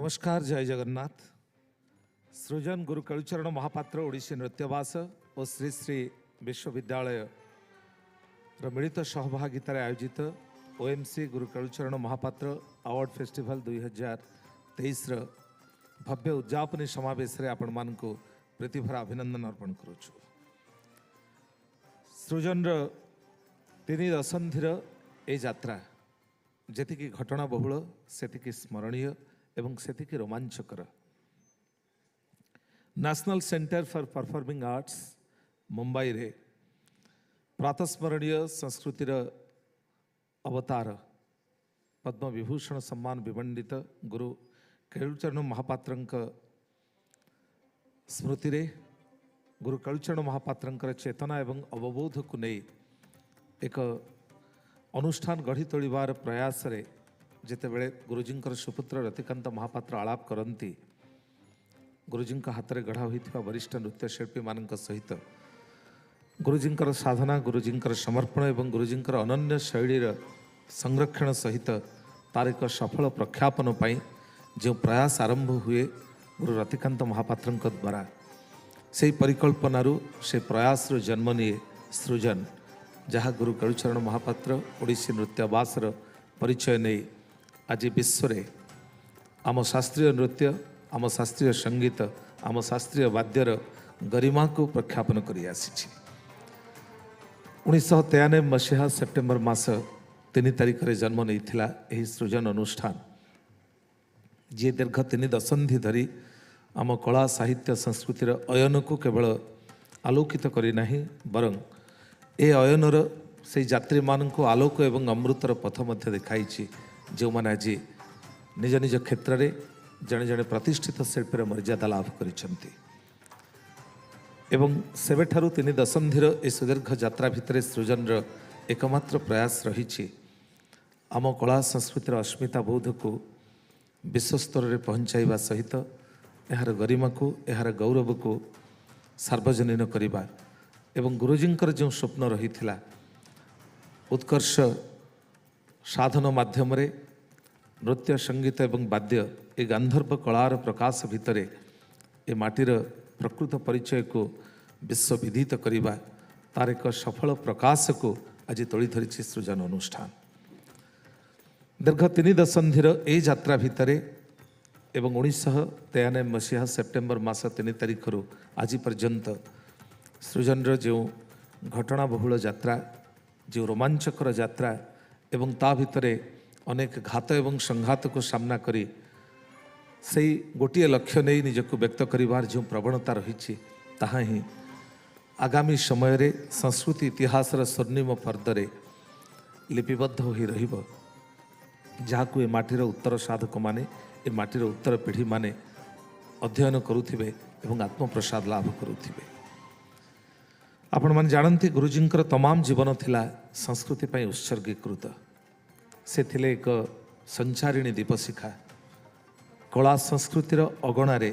नमस्कार, जय जगन्नाथ। सृजन गुरु केलुचरण महापात्र ओडिसी नृत्यवास और श्री श्री विश्वविद्यालय मिलित सहभागितार आयोजित ओएमसी गुरु केलुचरण महापात्र अवार्ड फेस्टिवल 2023 भव्य उद्यापनी समावेश आपण मान प्रीतिभरा अभिनंदन अर्पण करुछु। सृजन तीन दशंधीर ए यात्रा जेतिकी घटना बहुल सेतिकी स्मरणीय एवं सेतिकी रोमांचकर। National centre for performing arts Mumbai रे प्रातस्मरणीय संस्कृतिर अवतार पद्म विभूषण सम्मान विमंडित गुरु केलुचरण महापात्रंक स्मृति रे गुरु केलुचरण महापात्रंकर चेतना एवं अवबोध को नहीं एक अनुष्ठान गढ़ी तोड़बार प्रयास रे जितेबले गुरुजींकर सुपुत्र रतिकांत महापात्र आलाप करती गुरुजी हाथ में गढ़ा होता वरिष्ठ नृत्यशिल्पी मान सहित गुरुजींकर साधना गुरुजींकर समर्पण एवं गुरुजींकर अनन्य शैलीर संरक्षण सहित तार एक सफल प्रख्यापन पाई जो प्रयास आरंभ हुए गुरु रतिकांत महापात्र द्वारा से परिकल्पनारू से प्रयास जन्म निए सृजन जहाँ गुरु केलुचरण महापात्र ओडिसी नृत्यवासर परिचय नहीं आज विश्व रे आम शास्त्रीय नृत्य आम शास्त्रीय संगीत आम शास्त्रीय वाद्यर गरिमा को प्रख्यापन कर आसी। 1993 मसीहा सेप्टेम्बर मास 3 तारिख रे जन्म नहीं थिला एही सृजन अनुष्ठान जी दीर्घ 3 दशंधि धरी आम कला साहित्य संस्कृतिर अयन को केवल आलोकित करना बरं ए अयनर से यात्री मान आलोक एवं अमृतर पथ मध्य देखाई जो मैंने आज निज निज क्षेत्र में जड़े जड़े प्रतिष्ठित शिल्पीर मर्यादा लाभ करिसेंती एवं सेबेठारु 3 दशंधिर ए सुदीर्घ यात्रा भितर सृजन एकमात्र प्रयास रही आम कला संस्कृतिर अस्मिता बोध को विश्वस्तर में पहुँचाइबा सहित यार गरिमा को यार गौरव को सार्वजनीन करने एवं गुरुजींकर जो स्वप्न रही उत्कर्ष साधन माध्यम रे नृत्य संगीत एवं वाद्य ए गांधर्व कलार प्रकाश भितर ए माटीर प्रकृत परिचय को विश्वविदित करने तार एक सफल प्रकाश को आज तोली धरी सृजन अनुष्ठान दीर्घ 3 दशंधिर ए यात्रा भितर एवं 1993 मसीहा सेप्टेम्बर मास 3 तारिख आज पर्यंत सृजन जो घटना बहुल यात्रा जो रोमांचकर यात्रा एवं ता भितर अनेक घात एवं संघात को सामना करी से गोटे लक्ष्य नहीं निजक व्यक्त करिवार जो प्रवणता रही ताहा ही आगामी समय रे संस्कृति इतिहासर स्वर्णिम फर्दरे लिपिबद्ध हो रहिबो जहाँ को ए माटीर उत्तर साधक माने ए माटीर उत्तर पीढ़ी माने अध्ययन करुथिबे एवं आत्मप्रसाद लाभ करुथिबे। आपण माने जानती गुरुजींकर तमाम जीवन थिला संस्कृति पई उत्सर्गीकृत से थिले एक संचारिणी दीपशिखा कला संस्कृतिर अगणारे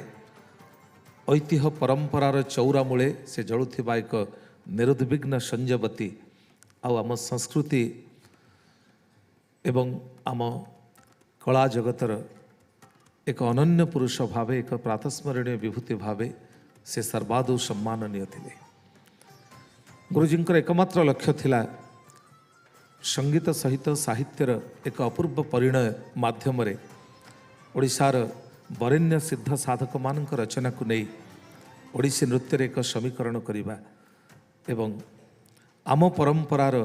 ऐतिह्य परंपरार चौरा मूले से जलुथिबा एक निरुद्विग्न संजवती आम संस्कृति एवं आम कला जगतर एक अनन्य पुरुष भावे एक प्रातस्मरणीय विभूति भावे से सर्वादौ सम्माननीय थिले। गुरुजींकर एकमात्र लक्ष्य थिला संगीत सहित साहित्यर एक अपूर्व परिणय माध्यम रे ओडिशार वरेण्य सिद्ध साधक मान रचना को नहीं ओडिसी नृत्य रे एक समीकरण करिबा एवं आम परंपरार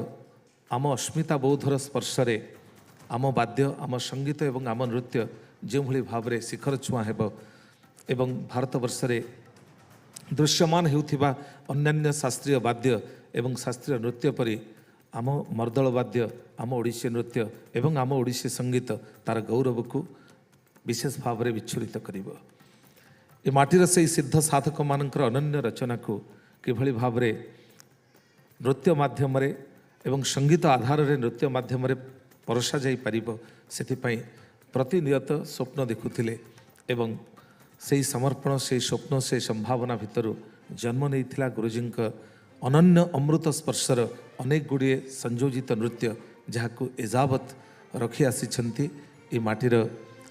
आम अस्मिता बोधर स्पर्श रे आम वाद्य आम संगीत एवं आम नृत्य जो भली भाव रे शिखर छुआ हेबो एवं भारत वर्ष रे दृश्यमान हेउथिबा अन्यान्य शास्त्रीय वाद्य एवं शास्त्रीय नृत्य परि आम मर्दल वाद्य आम ओडिसी नृत्य एवं आम ओडिसी संगीत तार गौरव को विशेष भाव में विच्छुरित करिबो। ए माटीर से सिद्ध साधक मानकर अनन्य रचना को किभली भाव में नृत्य माध्यम रे एवं संगीत आधार रे नृत्य माध्यम रे परसा जाई परिबो सेथिपई प्रतिनियत स्वप्न देखुथिले एवं से समर्पण से स्वप्न से संभावना भितर जन्म नहीं गुरुजींक अनन्य अमृत स्पर्शर अनेक गुड़िए संयोजित नृत्य जहाँ को एजावत रखी आसी माटीर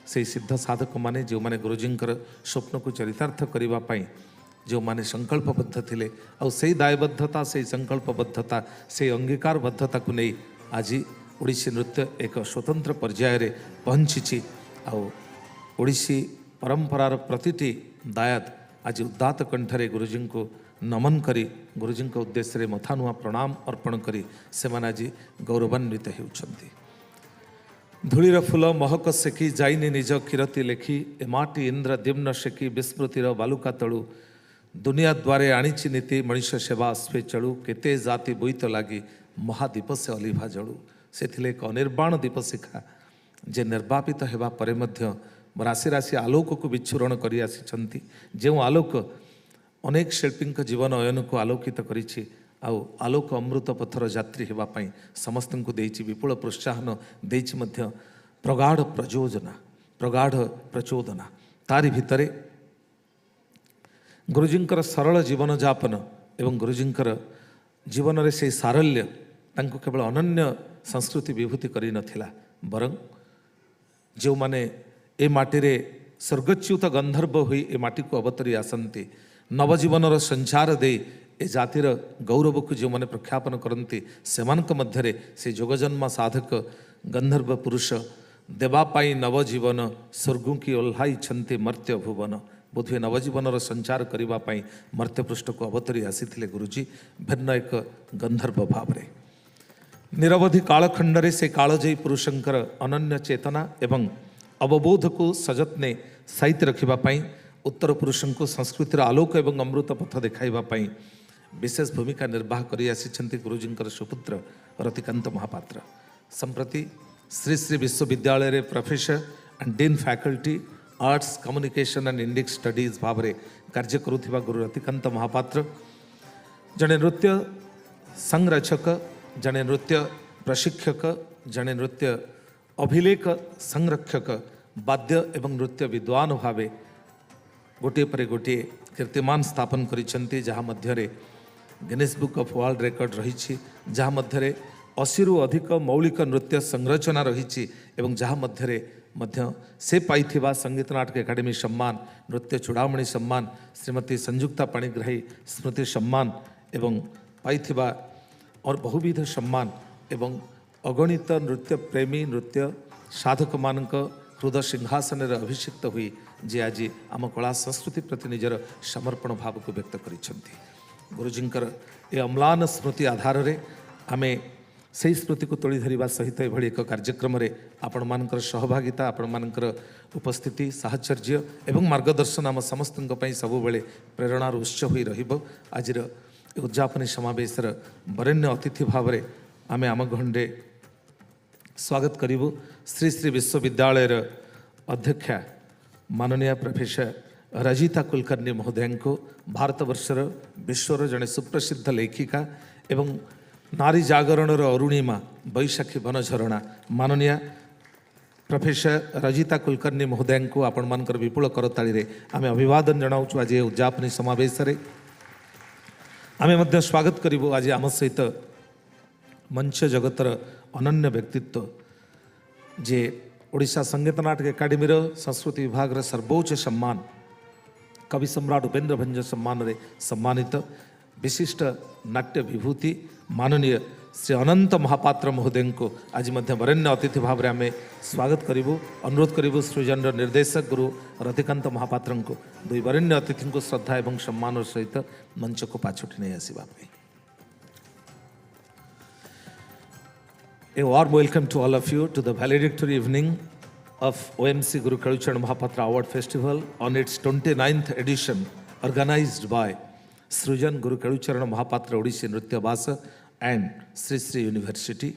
से सिद्ध साधक माने जो माने गुरुजींकर स्वप्न को चरितार्थ करने पाई जो माने संकल्पबद्ध थिले और से दायबद्धता से संकल्पबद्धता से अंगीकारबद्धता को नहीं आज ओडिसी नृत्य एक स्वतंत्र पर्याय रे पहुंची ओडिसी परंपरार प्रतिटी दायाद आज उदात्त कंठरे गुरुजी को नमन करी गुरुजी उद्देश्य रे मथानुआ प्रणाम अर्पण करी से माने आज गौरवान्वित होउछंती। धूलीर फूल महक सेकी जाइनी निज किरती लेखी ए माटी इंद्र दिम्न शेकी विस्मृतिर बालुका तलु दुनिया द्वारे आनीची नीति मनुष्य सेवा स्वे चलु केते जाति बोईत लगी महादीप से अलिभा जलु से एक अनिर्बाण दीप शिखा जे निर्वापित हेबा परे मध्य राशि राशि आलोक को विच्छुरण करी आसी जो आलोक अनेक शिल्पी जीवन अयन को आलोकित करिछि आउ आलोक अमृत पथर यात्री होगापाई समस्त को देइछि विपुल प्रोत्साहन देइछि मध्य प्रगाढ़ प्रचोदना प्रगाढ़ प्रचोदना तारी भितरे गुरुजींकर सरल जीवन जापन एवं गुरुजींकर जीवन रे से सारल्य तांको केवल अनन्य संस्कृति विभूति करी नथिला बरं जो माने ए माटी रे स्वर्गच्युत गंधर्व हुई ए माटी को अवतरी आसंती नवजीवन संचार दे ए जातिर गौरव को जो मैंने प्रख्यापन करती से मध्य से जोगजन्म साधक गंधर्व पुरुष देवापाई नवजीवन स्वर्गों की ओह्लाई छंती मर्त्य भुवन बोधे नवजीवन संचार करने मर्त्य पृष्ठ को अवतरी आसी गुरुजी भिन्न एक गंधर्व भाव रे निरवधि कालखंडरे से कालजयी पुरुषंकर अनन्य चेतना एवं अवबोध को सजतने साइते रखापी उत्तर पुरुष को संस्कृतिर आलोक एवं अमृत पथ देखाइबापी विशेष भूमिका निर्वाह करी आसी गुरुजींकर सुपुत्र रतिकांत महापात्र संप्रति श्री श्री विश्वविद्यालय रे professor and dean faculty arts communication and Indic studies भाव में कार्य करुथिबा गुरु रतिकांत महापात्र जड़े नृत्य संरक्षक जड़े नृत्य प्रशिक्षक जड़े नृत्य अभिलेख संरक्षक वाद्य एवं नृत्य विद्वान भावे गोटे पर गोटे कीर्तिमान स्थापन करिसेंती जहाँ मध्य Guinness book of world record रही जहाँ मध्य 80 रु अधिक मौलिक नृत्य संरचना रही एवं जहाँ मध्य से पाइथिबा संगीत नाटक एकाडेमी सम्मान नृत्य चूड़ामणि सम्मान श्रीमती संयुक्ता पाणिग्राही स्मृति सम्मान एवं पाइथिबा और बहुविध सम्मान एवं अगणित नृत्य प्रेमी नृत्य साधक मानक हृदय सिंहासन अभिषिक्त हुई जे आज आम कला संस्कृति प्रति निजर समर्पण भाव को व्यक्त करिसेंती गुरुजींकर ए अम्लान स्मृति आधार रे आमे से स्मृति को तोली धरिबा सहित एभली एक कार्यक्रम रे आपण मानकर सहभागिता आपण मानकर उपस्थिति साहचर्य एवं मार्गदर्शन आम समस्त सबु बेले प्रेरणार उत्स होई रहिबो आजिर उद्यापनी समावेशर वरेण्य अतिथि भाव में आमे आम घंडे स्वागत करिबु श्री श्री विश्वविद्यालय अध्यक्षा माननीय प्रोफेसर रजिता कुलकर्णी महोदय को भारतवर्षर विश्वर जड़े सुप्रसिद्ध लेखिका एवं नारी जागरणर अरुणिमा बैशाखी बनझरणा माननीय प्रोफेसर रजिता कुलकर्णी महोदय को आपण मानकर विपुल करताली आमे अभिवादन जनाऊँ आज उद्यापनी समावेश आमे मध्य स्वागत करिबु आज आम सहित मंच जगतर अनन्य व्यक्तित्व जे ओडिशा संगीत नाटक एकाडेमी संस्कृति विभाग सर्वोच्च सम्मान कवि सम्राट उपेन्द्र भंज सम्मान रे सम्मानित विशिष्ट नाट्य विभूति माननीय श्री अनंत महापात्र महोदय को आज मध्य वरेण्य अतिथि भाव में आम स्वागत करूँ अनुरोध करूँ सृजन निर्देशक गुरु रतिकांत महापात्र को दुई वरेण्य अतिथि को श्रद्धा एवं सम्मान सहित मंच को पाछुटी नहीं आसवाई। A warm welcome to all of you to the valedictory evening of OMC Guru Kelucharan Mohapatra Award Festival on its 29th edition organized by Sṛjan Guru Kelucharan Mohapatra Odissi Nritya Basa and Sri Sri University.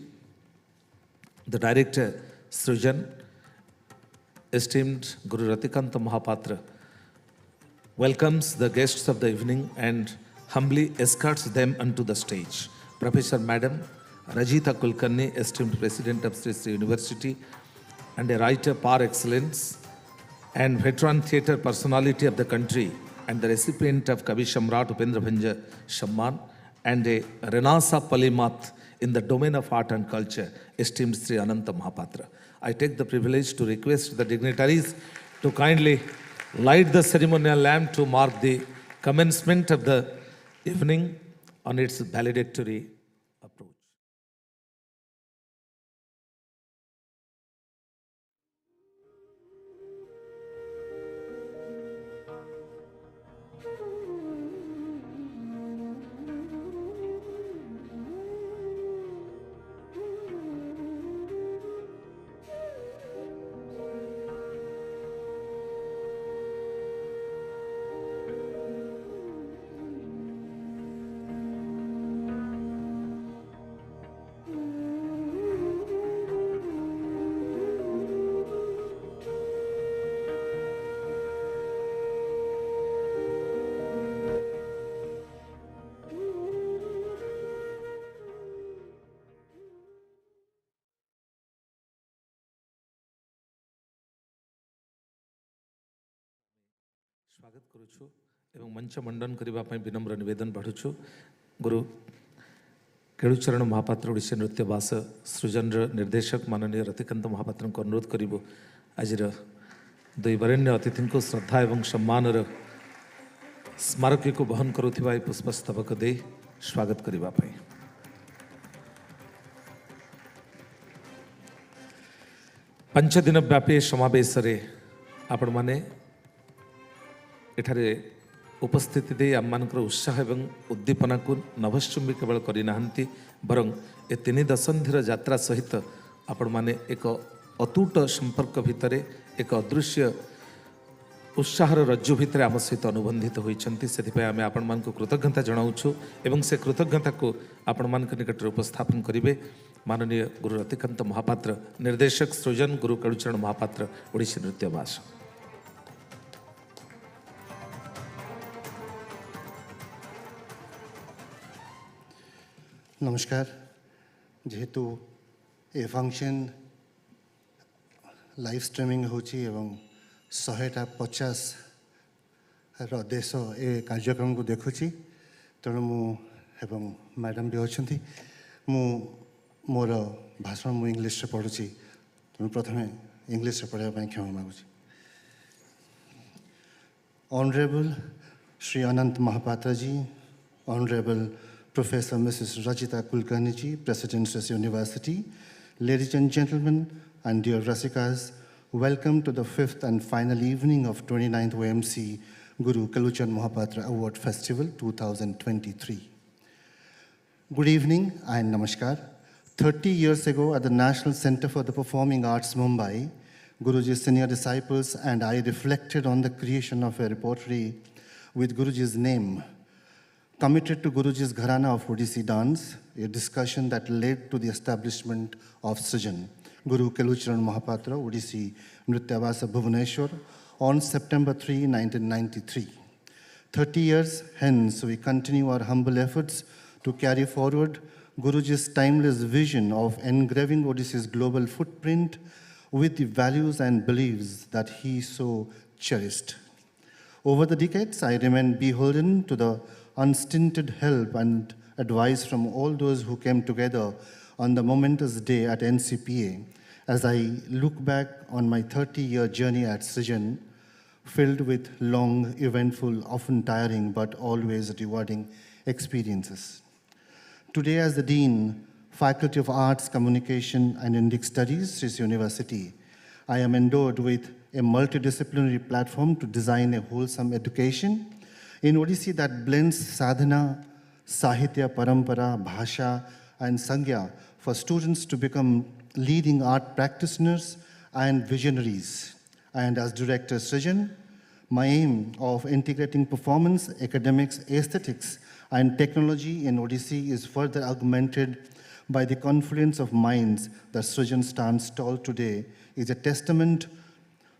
The director Sṛjan, esteemed Guru Ratikanta Mohapatra, welcomes the guests of the evening and humbly escorts them onto the stage. Professor Madam Rajita Kulkarni, esteemed President of Sri Sri University and a writer par excellence and veteran theatre personality of the country and the recipient of Kavi Samrat Upendra Bhanja Samman and a Renasa Polymath, in the domain of art and culture, esteemed Sṛjan Mohapatra. I take the privilege to request the dignitaries to kindly light the ceremonial lamp to mark the commencement of the evening on its valedictory approach. स्वागत करुछु एवं मंच मंडन करबा पई विनम्र निवेदन बढ़ुछु गुरु केळुचरण महापात्र ओडिसी नृत्य बास सृजन निर्देशक माननीय रतिकांत महापात्र को अनुरोध करिबो आजिर दुई वरेण्य अतिथि को श्रद्धा एवं सम्मान स्मारकी को बहन करुथिबा पुष्पस्तबक दे स्वागत करबा पई पंच दिन व्यापी समावेश रे आपण माने एठारे उपस्थिति दे आममानकर उत्साह एवं उद्दीपना को नभश्चुम्बी केवल करना बरं ए 3 दशंधिर यात्रा सहित आपण माने एक अतूट संपर्क भितर एक अदृश्य उत्साहर रज्जु भितर आम सहित अनुबंधित होती से आम आपण मान कृतज्ञता जनाऊँ एवं से कृतज्ञता को आपण मान निकट उपस्थापन करेंगे माननीय गुरु रतिकांत महापात्र निर्देशक सृजन गुरु केळुचरण महापात्र ओडिसी नृत्य भाषा। नमस्कार जेहेतु ए फंक्शन लाइव स्ट्रीमिंग होची एवं 150 देश ए कार्यक्रम को देखुची तेणु मु एवं मैडम भी अच्छा मु मोर भाषण मु इंग्लिश रे पढ़ुची तेणु प्रथम इंग्लिश रे पढ़ाई क्षमा मागुची। Honourable Shri Anant Mahapatra ji, honourable Professor Mrs. Rajita Kulkarni ji, President Sṛjan University, ladies and gentlemen, and dear Rasikas, welcome to the 5th and final evening of 29th OMC Guru Kelucharan Mohapatra Award Festival 2023. Good evening and namaskar. 30 years ago at the National Center for the Performing Arts, Mumbai, Guruji's senior disciples and I reflected on the creation of a repertory with Guruji's name, committed to Guruji's Gharana of Odissi dance, a discussion that led to the establishment of Sṛjan, Guru Kelucharan Mohapatra Odissi Nrityavasa Bhubaneswar on September 3, 1993. 30 years hence, we continue our humble efforts to carry forward Guruji's timeless vision of engraving Odissi's global footprint with the values and beliefs that he so cherished. Over the decades, I remain beholden to the unstinted help and advice from all those who came together on the momentous day at NCPA as I look back on my 30-year journey at Sṛjan, filled with long, eventful, often tiring, but always rewarding experiences. Today, as the Dean, Faculty of Arts, Communication and Indic Studies, Sṛjan University, I am endowed with a multidisciplinary platform to design a wholesome education in Odissi that blends sadhana, sahitya, parampara, bhasha, and sangya for students to become leading art practitioners and visionaries. And as Director Sṛjan, my aim of integrating performance, academics, aesthetics, and technology in Odissi is further augmented by the confluence of minds that Sṛjan stands tall today is a testament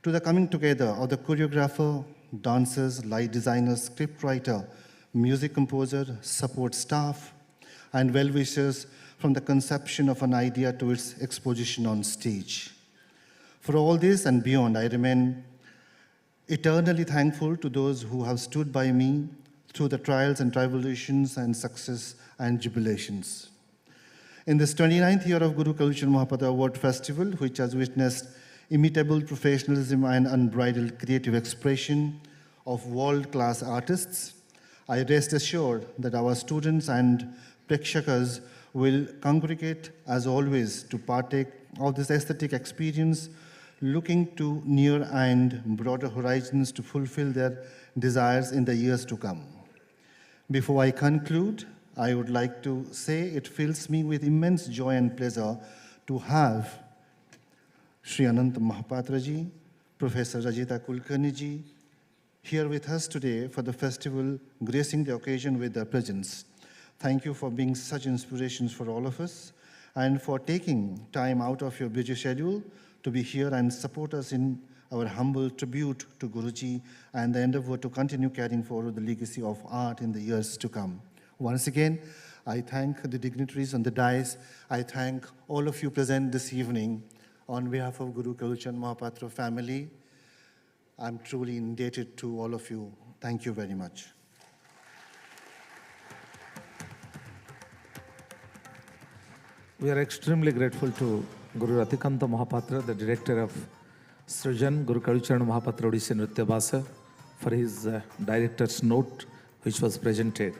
to the coming together of the choreographer, dancers, light designers, scriptwriter, music composer, support staff, and well-wishers from the conception of an idea to its exposition on stage. For all this and beyond, I remain eternally thankful to those who have stood by me through the trials and tribulations and success and jubilations. In this 29th year of Guru Kelucharan Mohapatra Award Festival, which has witnessed imitable professionalism and unbridled creative expression of world-class artists, I rest assured that our students and prekshakas will congregate as always to partake of this aesthetic experience, looking to near and broader horizons to fulfill their desires in the years to come. Before I conclude, I would like to say it fills me with immense joy and pleasure to have Sṛjan Mohapatra ji, Professor Rajita Kulkarni ji, here with us today for the festival, gracing the occasion with their presence. Thank you for being such inspirations for all of us and for taking time out of your busy schedule to be here and support us in our humble tribute to Guruji and the endeavor to continue carrying forward the legacy of art in the years to come. Once again, I thank the dignitaries on the dais. I thank all of you present this evening. On behalf of Guru Kelucharan Mohapatra family, I'm truly indebted to all of you. Thank you very much. We are extremely grateful to Guru Ratikanta Mohapatra, the director of Sṛjan, Guru Kelucharan Mohapatra Odissi Nritya Bhasa, for his director's note, which was presented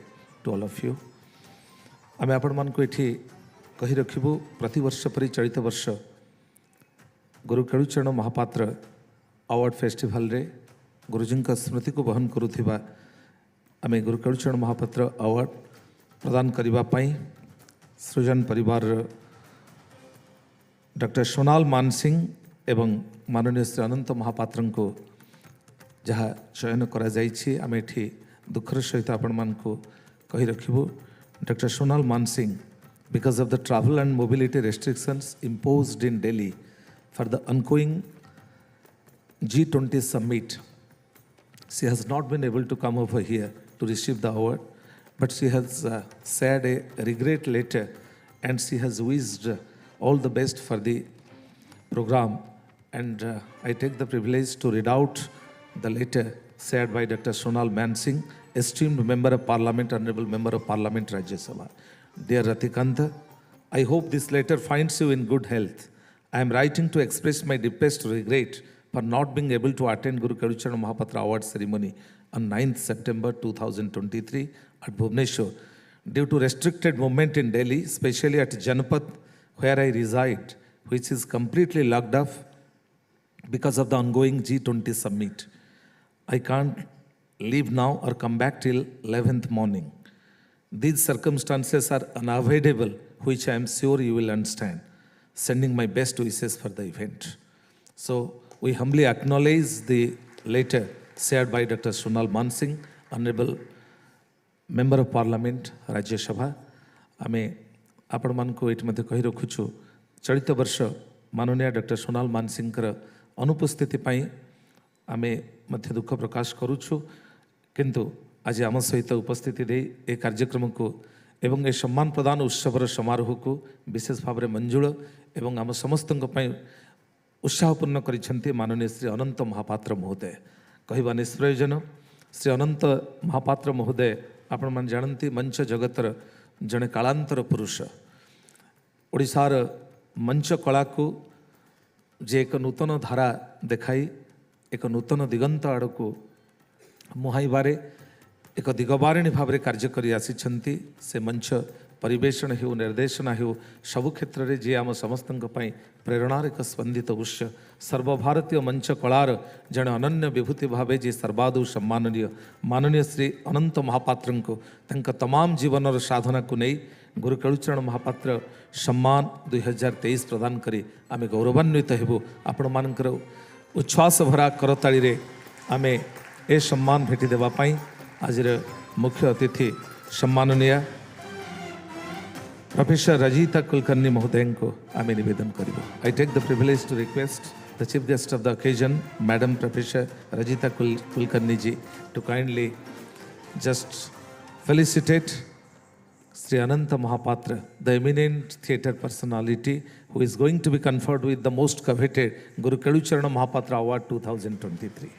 to all of you. आमे आपण मान को एठी कही रखिबु प्रतिवर्ष परि चलित वर्ष गुरु केलुचरण महापात्र अवार्ड फेस्टिवल रे गुरुजी का स्मृति को बहन करुथिबा आमे गुरु केलुचरण महापात्र अवार्ड प्रदान करिबा पई सृजन परिवार डॉक्टर सोनाल मानसिंह एवं माननीय श्री अनंत महापात्र को जहाँ चयन करा जाइछि आमे एठी दुखर सहित आपण मान को कही रखिबु Dr. Sonal Mansingh, because of the travel and mobility restrictions imposed in Delhi for the ongoing G20 summit, she has not been able to come over here to receive the award, but she has said a regret letter and she has wished all the best for the program. And I take the privilege to read out the letter shared by Dr. Sonal Mansingh, esteemed Member of Parliament, Honorable Member of Parliament, Rajya Sabha. Dear Ratikanta, I hope this letter finds you in good health. I am writing to express my deepest regret for not being able to attend Guru Kelucharan Mohapatra Award ceremony on 9th September 2023 at Bhubaneswar due to restricted movement in Delhi, especially at Janpat, where I reside, which is completely locked off because of the ongoing G20 summit. I can't leave now or come back till 11th morning. These circumstances are unavoidable, which I am sure you will understand. Sending my best wishes for the event. So we humbly acknowledge the letter shared by Dr. Sonal Mansingh, Honorable Member of Parliament, Rajya Sabha. आमे आपण मान को eight मते कहि रखुछु चलित वर्ष माननीय doctor Sonal मानसिंहकर अनुपस्थिति पाई आमे मध्य दुख प्रकाश करूछु किंतु आज आम सहित उपस्थिति दे ए कार्यक्रम को एवं ए सम्मान प्रदान उत्सवर समारोह को विशेष भाव में मंजुल एवं आम समस्त उत्साहपूर्ण करिसेंती माननीय श्री अनंत महापात्र महोदय कहवा निष्प्रयोजन श्री अनंत महापात्र महोदय आपण मान जानती मंच जगतर जड़े कालांतर पुरुष ओडिशार मंच कला को जे एक नूतन धारा देखाई एक नूतन दिगंत आड़ को मुहाइबारे एक दिगबारिणी भाव में कार्य करी आसिछंती से मंच परिवेषण हो निर्देशना हो सबु क्षेत्र में जी आम समस्त प्रेरणार एक स्पंदित उत्स सर्वभारतीय मंच कलार जड़े अनन्य विभूति भावे जी सर्वादु सम्माननीय माननीय श्री अनंत महापात्र को तमाम जीवन साधना को नहीं गुरु केलुचरण महापात्र सम्मान 2023 प्रदान करी आमे गौरवान्वित हेबु आपण मानकर उच्छ्वास भरा करताली रे आमे ए सम्मान भेटी देवा पाई आज मुख्य अतिथि सम्माननीय प्रोफेसर रजिता कुलकर्णी महोदय को आमे निवेदन करिबो। I take the privilege to request the chief guest of the occasion madam professor Rajita Kulkarni ji to kindly just felicitate Sri Ananta Mohapatra, the eminent theatre personality who is going to be conferred with the most coveted Guru Kelucharan Mohapatra Award 2023.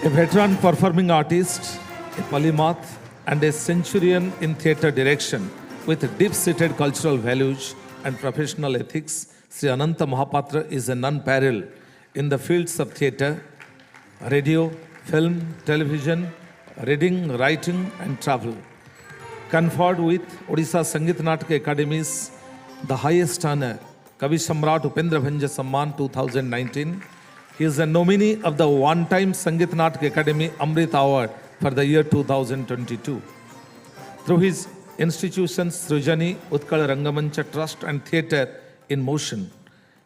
A veteran performing artist, a polymath and a centurion in theatre direction with deep-seated cultural values and professional ethics, Sri Ananta Mohapatra is an unparalleled in the fields of theatre, radio, film, television, reading, writing and travel. Conferred with Odisha Sangeet Natak Academy's the highest honor, Kavi Samrat Upendra Bhanja Samman 2019. He is a nominee of the one-time Sangeet Natak Academy Amrit Award for the year 2022. Through his institutions Sṛjan, Utkal Rangamancha Trust and Theatre in Motion,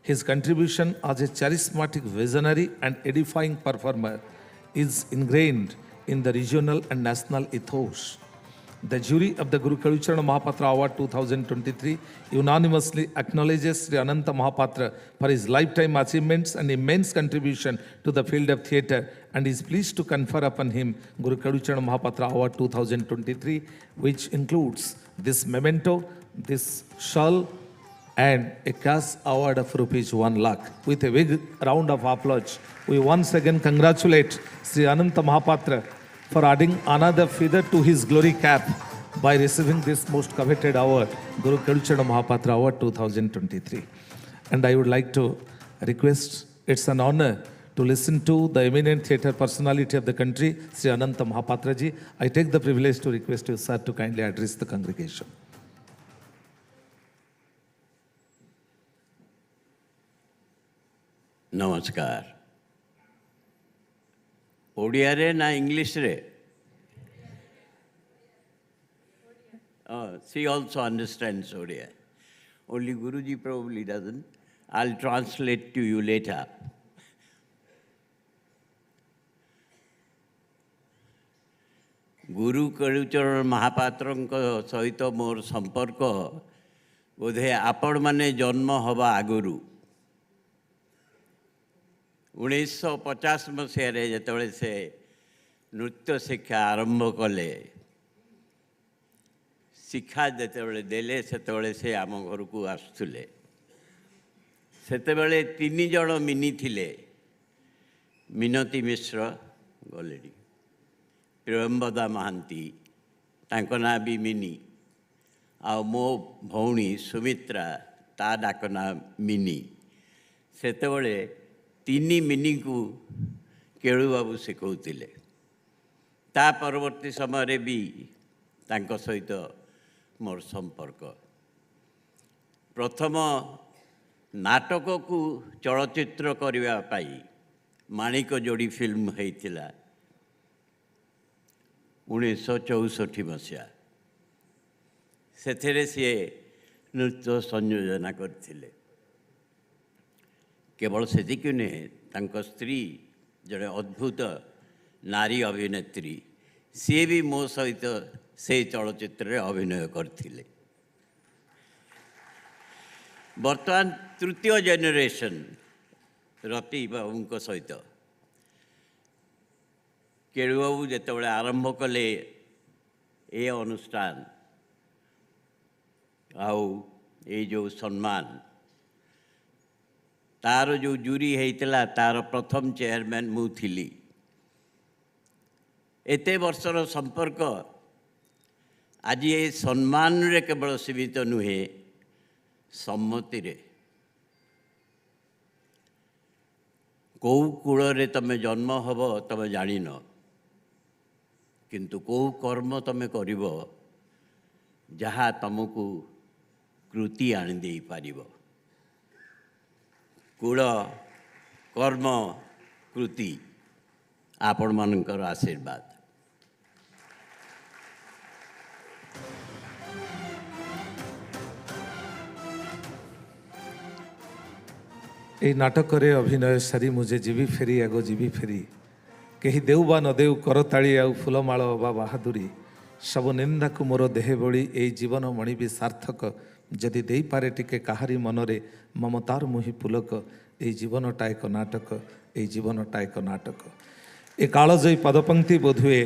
his contribution as a charismatic visionary and edifying performer is ingrained in the regional and national ethos. The jury of the Guru Kelucharan Mohapatra Award 2023 unanimously acknowledges Sri Ananta Mohapatra for his lifetime achievements and immense contribution to the field of theatre and is pleased to confer upon him Guru Kelucharan Mohapatra Award 2023, which includes this memento, this shawl and a cash award of rupees 1 lakh. With a big round of applause, we once again congratulate Sri Ananta Mohapatra for adding another feather to his glory cap by receiving this most coveted award, Guru Kelucharan Mohapatra Award 2023. And I would like to request, it's an honor to listen to the eminent theatre personality of the country, Sri Ananta Mohapatra ji. I take the privilege to request you, sir, to kindly address the congregation. नमस्कार ओडिया रे ना English रे she also understands Odia. Only Guruji probably doesn't. I'll translate to you later. Guru Kelucharan Mohapatra सहित मोर संपर्क बोधे आपण माने जन्म हवा आगुरु 1950 मसीह जो से नृत्य शिक्षा आरंभ कले शिक्षा जो देले से आम घर को आसुले से तीन जन मिनी थिले मिनती मिश्र गलेडी प्रियंबदा महांती तांको ना भी मिनी आ मो भौणी सुमित्रा ता डाक ना मिनी से तीन मिनी को केळु बाबू शिखौतिले ता परवर्ती समय भी तांको सहित मोर संपर्क प्रथम नाटक को चलचित्र करने पाई माणिक जोड़ी फिल्म होइतिला 1964 मसीहा से नृत्य संयोजना करथिले केवल सेतिक नुहे तांको स्त्री जड़े अद्भुत नारी अभिनेत्री सी भी मो सहित से चलचित्र अभिनय करथिले बर्तमान तृतीय जेनेरेशन रति बाबू सहित केळु बाबू जिते आरंभ कले ए अनुष्ठान आउ ये जो सम्मान तार जो जूरी होता तार प्रथम चेयरमैन मु थिली एते वर्षर संपर्क आज ये सम्मान रे केवल सीमित नुहे सम्मति रे कौ कूल रे तमे जन्म हब तमे जानिन किंतु कौ कर्म तमे करिवो जहाँ तुमको कृति आनी दे पारिबो कूल कर्म कृति आपण मानकर आशीर्वाद ए नाटक रे अभिनय सारी मुझे जीवी फेरी आगो जीवी फेरी कहीं देव बा न देव करताड़ी आउ फुलमाल बा बहादुरी सब निंदा को मोर देह बड़ी ए जीवन मणि भी सार्थक जदि दे पारे टिके काहारी मनरे ममतार मुहि पुलक ए जीवनटा एक नाटक ए जीवनटा एक नाटक ए कालजयी पदपंक्ति बोधुए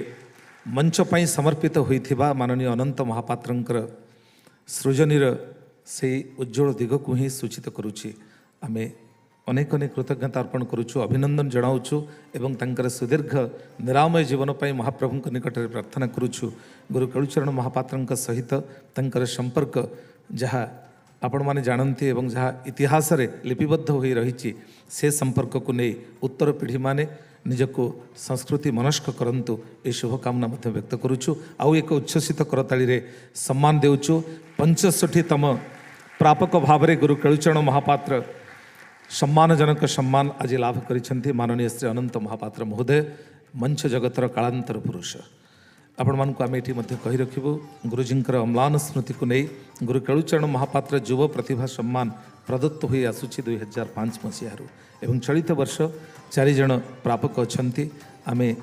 मंच पाई समर्पित होइथिबा माननीय अनंत महापात्रंकर सृजनीर से उज्ज्वल दिग को ही सूचित करुछि आमे अनेक अनेक कृतज्ञता अर्पण करुछु अभिनंदन जनाऊछु एवं तांकर सुदीर्घ निरामय जीवन पाई महाप्रभु निकट में प्रार्थना करुछु। गुरु केलुचरण महापात्र सहित तांकर संपर्क जहाँ आपण माने जानती एवं जहाँ इतिहास रे लिपिबद्ध हो रही से संपर्क को नहीं उत्तर पीढ़ी माने निजको संस्कृति मनस्क करंतु ये शुभकामना मध्य व्यक्त करुछु। आउ एक उच्छ्वसित करताली रे सम्मान देउछु 65तम प्रापक भाव रे गुरु केलुचरण महापात्र सम्मानजनक सम्मान आज लाभ करिसेंति माननीय श्री अनंत महापात्र महोदय मंच जगतर कालांतर पुरुष। आपण मानक आम ये कही रखिबु गुरुजींकर अम्लान स्मृति को नहीं गुरु केलुचरण महापात्र युव प्रतिभा सम्मान प्रदत्त हो आसुची 2005 मसीहारू एवं चलित वर्ष 4 जन प्रापक अछंती। आमे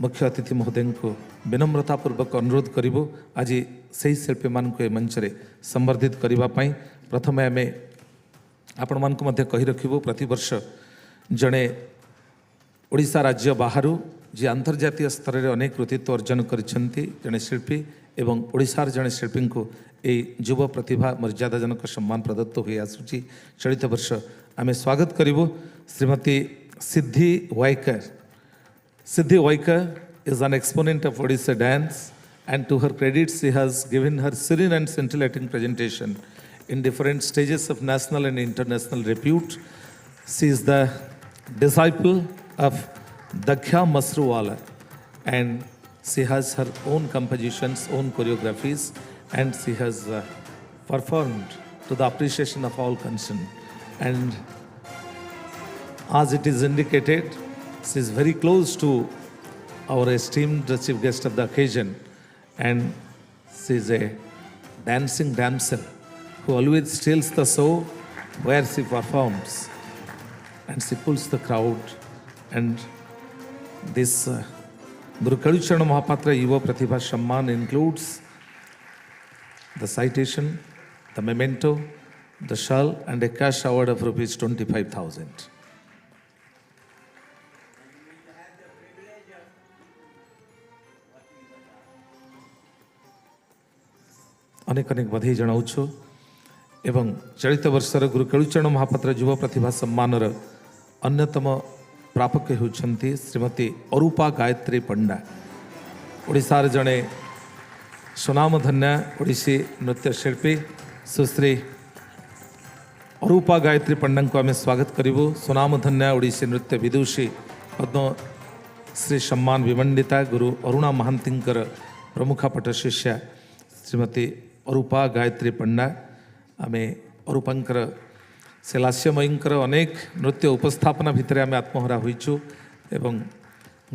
मुख्य अतिथि महोदय को विनम्रतापूर्वक अनुरोध करूँ आज से शिल्पी मान मंच में संवर्धित करने। प्रथम आम आपण मानक मध्य कही रखिबु प्रतिवर्ष जड़े ओडिशा राज्य बाहरु जी अंतर्जातीय स्तर में अनेक कृतित्व अर्जन करिसेंति जड़े शिल्पी एवं ओडिशार जड़े शिल्पी को युव प्रतिभा मर्यादाजनक सम्मान प्रदत्त हो आसुची। चलित वर्ष आम स्वागत करूँ श्रीमती सिद्धि वाइकर। Siddhi Vaikar is an exponent of Odisha dance, and to her credit, she has given her serene and scintillating presentation in different stages of national and international repute. She is the disciple of Dakhya Masruwala, and she has her own compositions, own choreographies, and she has performed to the appreciation of all concerned. And as it is indicated, she is very close to our esteemed chief guest of the occasion, and she is a dancing damsel who always steals the show where she performs, and she pulls the crowd. And this Guru Kelucharan Mohapatra Yuva Pratibha Samman includes the citation, the memento, the shawl, and a cash award of rupees 25,000. अनेक अनेक बधाई जनाऊछु एवं चलित वर्षर गुरु केलुचरण महापात्र युव प्रतिभा सम्मानर अन्यतम प्रापक होउछंती श्रीमती अरूपा गायत्री पंडा। ओडिशार जड़े सुनामधन्या ओडिसी नृत्य शिल्पी सुश्री अरूपा गायत्री पंडा को आम स्वागत करूँ। सुनामधन्या ओडिसी नृत्य विदुषी पद्मश्री सम्मान विमंडिता गुरु अरुणा महांतींकर प्रमुखा पट शिष्या श्रीमती अरूपा गायत्री पंडा। आम अरूपांकर से लास्यमयींकर अनेक नृत्य उपस्थापना भितर आम आत्महरा होइछु एवं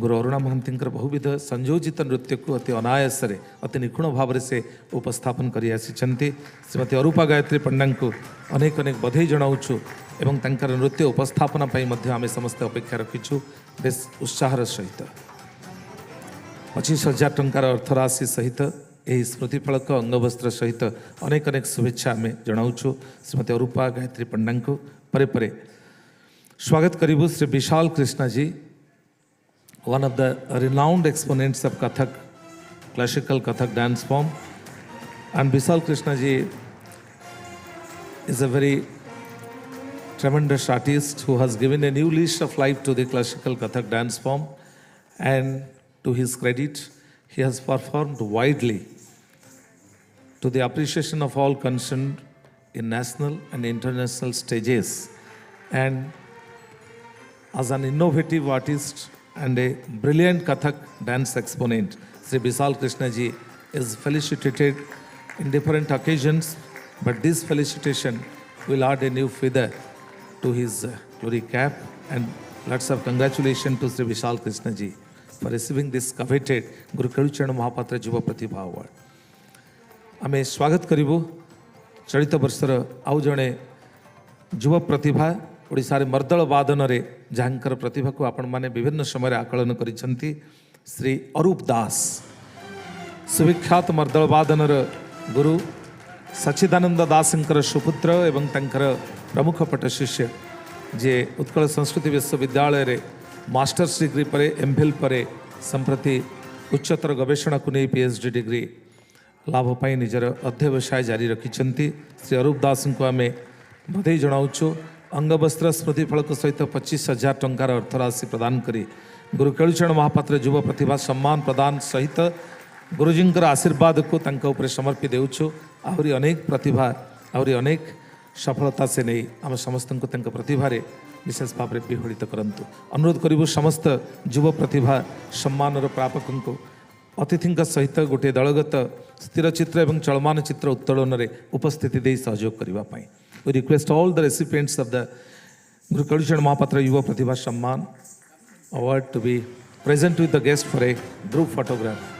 गुरु अरुणा महांतींकर बहुविध संयोजित नृत्य को अति अनायास अति निपुण भाव से उपस्थापन कर आसिछंती। श्रीमती अरूपा गायत्री पंडा को अनेक अनेक बधाई जनाऊछु एवं तांकर नृत्य उपस्थापना पाई मध्य आम समस्ते अपेक्षा रखिछु बेस उत्साहर सहित। 25,000 टंकार अर्थराशि सहित यही स्मृतिफलक अंगवस्त्र सहित अनेक अनेक शुभेच्छा आम जनाऊछु श्रीमती अरूपा गायत्री पंडा को। परे परे स्वागत करूँ Shri Vishal Krishna ji, one of the renowned exponents of Kathak, classical Kathak dance form. And Vishal Krishna ji is a very tremendous artist who has given a new lease of life to the classical Kathak dance form. And to his credit, he has performed widely to the appreciation of all concerned in national and international stages. And as an innovative artist and a brilliant Kathak dance exponent, Sri Vishal Krishna ji is felicitated in different occasions, but this felicitation will add a new feather to his glory cap. And lots of congratulations to Sri Vishal Krishna ji for receiving this coveted Guru Kelucharan Mohapatra Yuva Pratibha Award. आम स्वागत करूँ चलित वर्षर आउ जड़े युव प्रतिभा ओडिशारे मर्दल वादन रे जहाँकर प्रतिभा को आपण माने विभिन्न समय आकलन करिसेंती श्री अरूप दास। सुविख्यात मर्दल वादनर गुरु सच्चिदानंद दासंकर सुपुत्र एवं तंकर प्रमुख पट शिष्य जे उत्कल संस्कृति विश्वविद्यालय रे मास्टर्स डिग्री परे एमफिल परे संप्रति उच्चतर गवेषणा को नहीं पीएचडी डिग्री लाभ पाई निजर अध्यवसाय जारी रखिछंती। श्री अरूप दास को आम बधाई जनाऊछु। अंगवस्त्र स्मृति फलक सहित 25,000 टंकार अर्थराशि प्रदान करी गुरु केलुचरण महापात्र युव प्रतिभा सम्मान प्रदान सहित गुरुजींकर आशीर्वाद को तांका उपरे समर्पी देउछु। आहरी अनेक प्रतिभा आहरी अनेक सफलता से नहीं आम समस्त को तांका प्रतिभारे विशेष भाव में विहड़ित करंतु। अनुरोध करूँ समस्त युव प्रतिभा सम्मान प्रापक को अतिथि सहित गोटे दलगत स्थिरचित्र एवं चलमान चित्र उत्तोलन में उपस्थिति दे सहयोग करने। We request all the recipients of the Guru Kelucharan Mohapatra Yuva Pratibha Samman award to be present with the guest for a group photograph.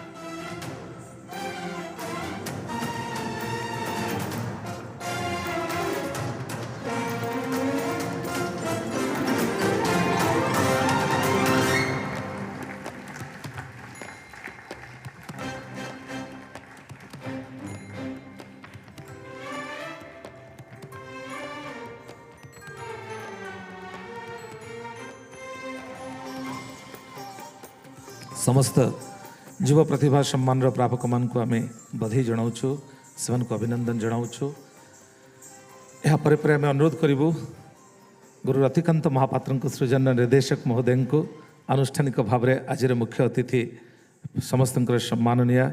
समस्त युव प्रतिभा सम्मान प्रापक मान को आम बधाई जनाऊँ से अभिनंदन जनाऊँ। यापर आम अनुरोध करूँ गुरु रतिकांत महापात्र सृजन निर्देशक महोदय को आनुष्ठानिक भाव में आज मुख्य अतिथि समस्त सम्माननीय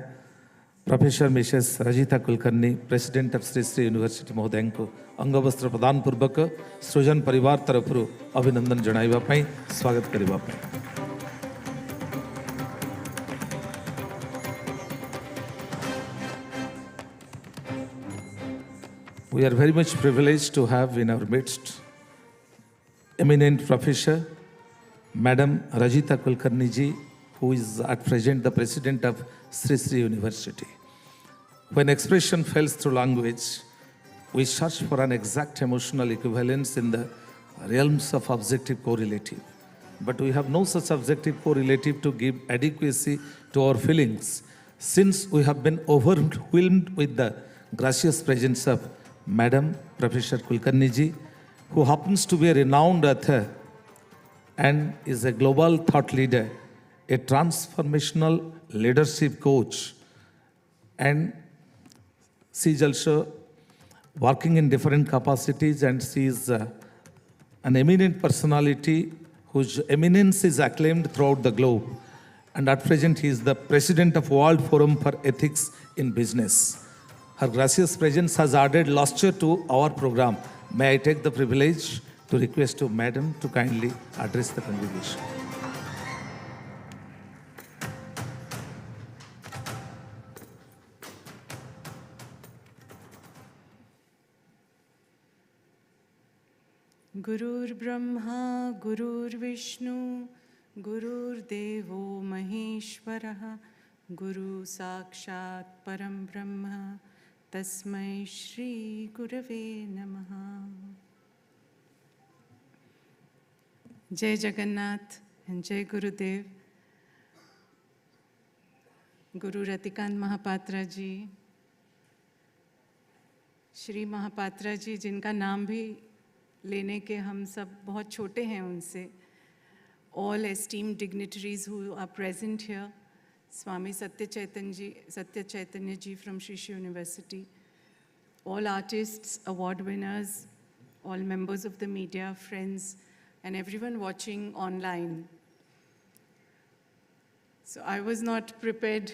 professor Mrs Rajita Kulkarni president of Sri Sri university महोदय को अंगवस्त्र प्रदान पूर्वक सृजन परिवार तरफ अभिनंदन जनाइवाई स्वागत करने। We are very much privileged to have in our midst eminent professor, Madam Rajita Kulkarni ji, who is at present the president of Sri Sri University. When expression fails through language, we search for an exact emotional equivalence in the realms of objective correlative. But we have no such objective correlative to give adequacy to our feelings, since we have been overwhelmed with the gracious presence of Madam Professor Kulkarni ji, who happens to be a renowned author and is a global thought leader, a transformational leadership coach, and she is also working in different capacities, and she is an eminent personality whose eminence is acclaimed throughout the globe. And at present, he is the president of World Forum for Ethics in Business. Her gracious presence has added lustre to our program. May I take the privilege to request to Madam to kindly address the congregation. Gurur Brahma, Gurur Vishnu, Gurur Devo Maheshwaraha, Guru Sakshat Param Brahma, Tasmai Shri Gurave Namaha. Jai Jagannath and Jai Gurudev. Guru Ratikant Mohapatra ji, Shri Mohapatra ji, जिनका नाम भी लेने के हम सब बहुत छोटे हैं उनसे. All esteemed dignitaries who are present here, Swami Satya Chaitanya ji from Sri Sri University, all artists, award winners, all members of the media, friends, and everyone watching online. So I was not prepared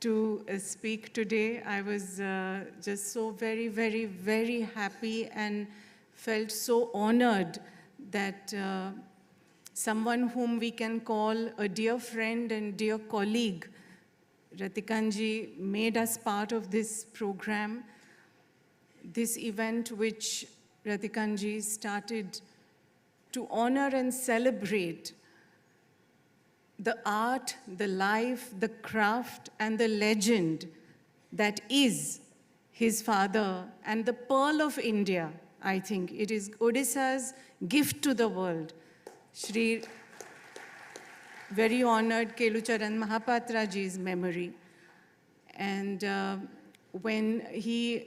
to speak today. I was just so very, very, very happy and felt so honored that someone whom we can call a dear friend and dear colleague, Ratikanji, made us part of this program, this event which Ratikanji started to honor and celebrate the art, the life, the craft, and the legend that is his father and the pearl of India. I think it is Odisha's gift to the world. Shri very honored Kelucharan Mohapatra ji's memory. And when he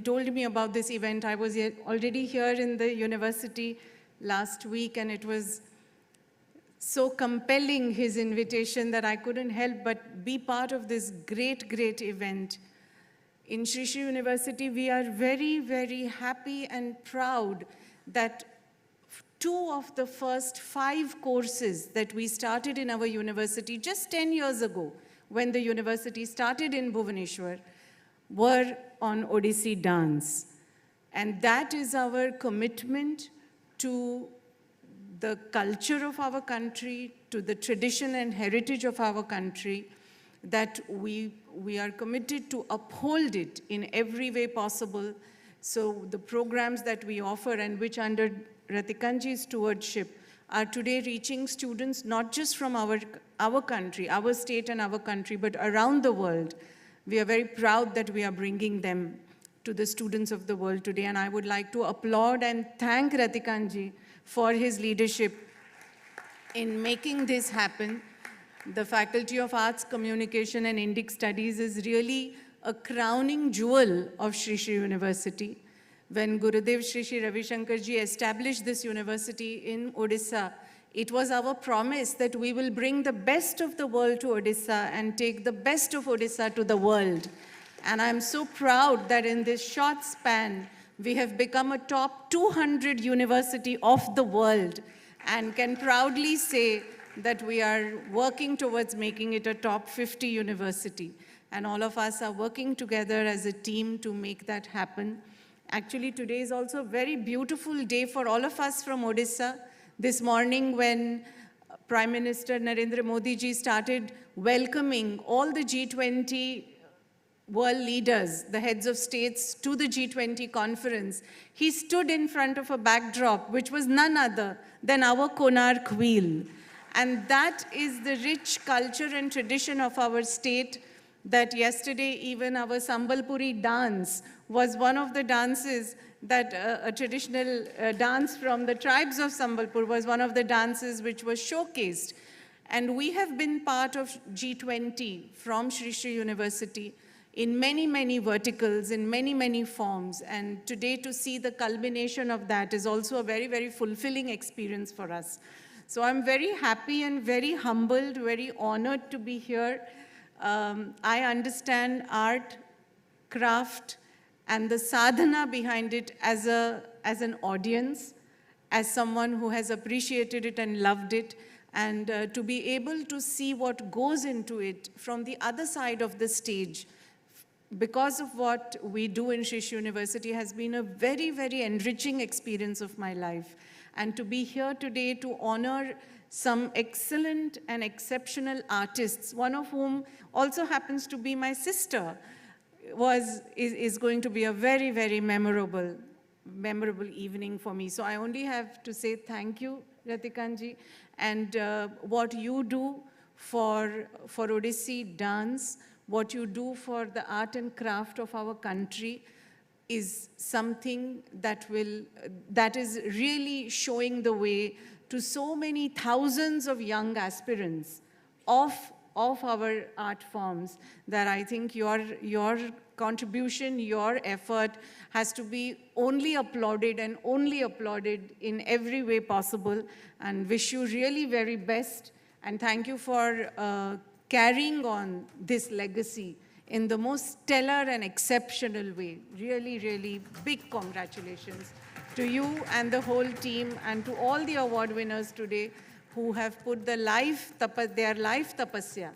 told me about this event, I was already here in the university last week, and it was so compelling, his invitation, that I couldn't help but be part of this great, great event. In Sri Sri University, we are very, very happy and proud that 2 of the first 5 courses that we started in our university just 10 years ago, when the university started in Bhubaneswar, were on Odissi dance. And that is our commitment to the culture of our country, to the tradition and heritage of our country, that we are committed to uphold it in every way possible. So the programs that we offer, and which under Ratikanji's stewardship are today reaching students not just from our country, our state and our country, but around the world. We are very proud that we are bringing them to the students of the world today. And I would like to applaud and thank Ratikanji for his leadership in making this happen. The Faculty of Arts, Communication and Indic Studies is really a crowning jewel of Sri Sri University. When Gurudev Sri Sri Ravi Shankarji established this university in Odisha, it was our promise that we will bring the best of the world to Odisha and take the best of Odisha to the world. And I'm so proud that in this short span, we have become a top 200 university of the world, and can proudly say that we are working towards making it a top 50 university. And all of us are working together as a team to make that happen. Actually, today is also a very beautiful day for all of us from Odisha. This morning, when Prime Minister Narendra Modi ji started welcoming all the G20 world leaders, the heads of states, to the G20 conference, he stood in front of a backdrop which was none other than our Konark wheel. And that is the rich culture and tradition of our state, that yesterday even our Sambalpuri dance was one of the dances that a traditional dance from the tribes of Sambalpur was one of the dances which was showcased. And we have been part of G20 from Sri Sri University in many, many verticals, in many, many forms. And today to see the culmination of that is also a very, very fulfilling experience for us. So I'm very happy and very humbled, very honored to be here. I understand art, craft, and the sadhana behind it as an audience, as someone who has appreciated it and loved it, and to be able to see what goes into it from the other side of the stage, because of what we do in Sri Sri University, has been a very, very enriching experience of my life. And to be here today to honor some excellent and exceptional artists, one of whom also happens to be my sister, is going to be a very, very memorable evening for me. So I only have to say thank you, Ratikanji, and what you do for Odissi dance, what you do for the art and craft of our country is something that is really showing the way to so many thousands of young aspirants of our art forms, that I think your contribution, your effort has to be only applauded and only applauded in every way possible, and wish you really very best. And thank you for carrying on this legacy in the most stellar and exceptional way. Really, really big congratulations to you and the whole team, and to all the award winners today who have put their life tapasya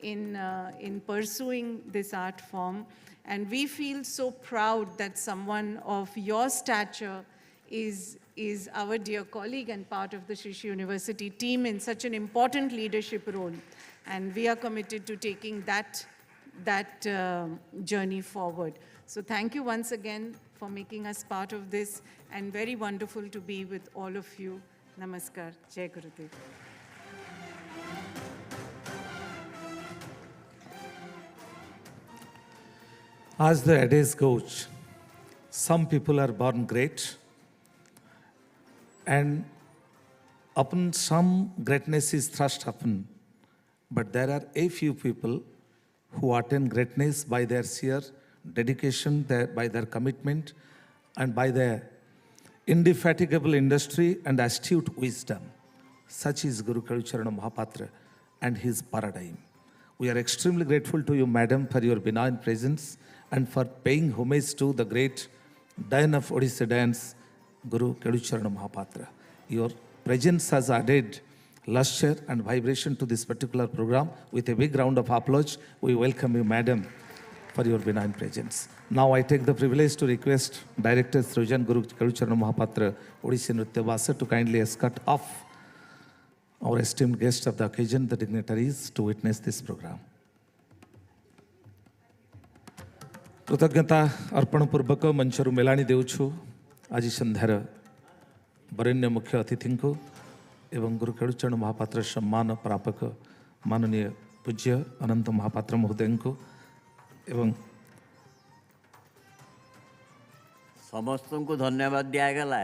in pursuing this art form. And we feel so proud that someone of your stature is our dear colleague and part of the Sri Sri University team in such an important leadership role. And we are committed to taking that journey forward. So thank you once again for making us part of this, and very wonderful to be with all of you. Namaskar. Jai Gurudev. As the adage goes, some people are born great, and upon some greatness is thrust upon. But there are a few people who attain greatness by their sheer dedication, by their commitment, and by their indefatigable industry and astute wisdom. Such is Guru Kelucharan Mohapatra and his paradigm. We are extremely grateful to you, Madam, for your benign presence and for paying homage to the great Dayan of Odisha dance, Guru Kelucharan Mohapatra. Your presence has added luster and vibration to this particular program. With a big round of applause, we welcome you, Madam, for your benign presence. Now I take the privilege to request Director Sṛjan Guru Kelucharan Mohapatra, Odisha Nritya Vasa, to kindly escort off our esteemed guest of the occasion, the dignitaries, to witness this program. कृतज्ञता अर्पण पूर्वक मंचरू मेलाणी देउछु आज संध्यार वरेण्य मुख्य अतिथि को एवं गुरु केलुचरण महापात्र सम्मान प्रापक माननीय पूज्य अनंत महापात्र महोदय को एवं समस्त को धन्यवाद दिगला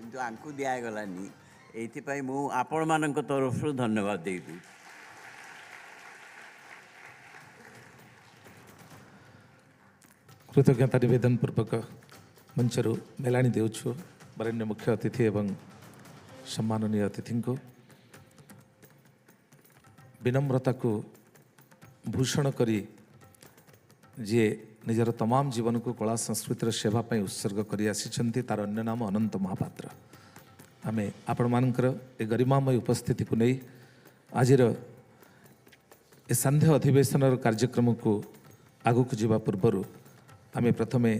कि आंकु दिगलानी ये आपण मान तरफ धन्यवाद देवी कृतज्ञता निवेदन पूर्वक मंचरू मेलाणी देउछु वरेण्य मुख्य अतिथि एवं सम्माननीय अतिथि को विनम्रता को भूषण करी जे निजर तमाम जीवन को कला संस्कृतिर सेवा पाई उत्सर्ग करी आसी तार अन्य नाम अनंत महापात्र आमे आपण मानकर ए गरिमामय उपस्थिति को नहीं आज ए सांध्य अधिवेशन कार्यक्रम को आगु को जीवा पूर्वर आमे प्रथमे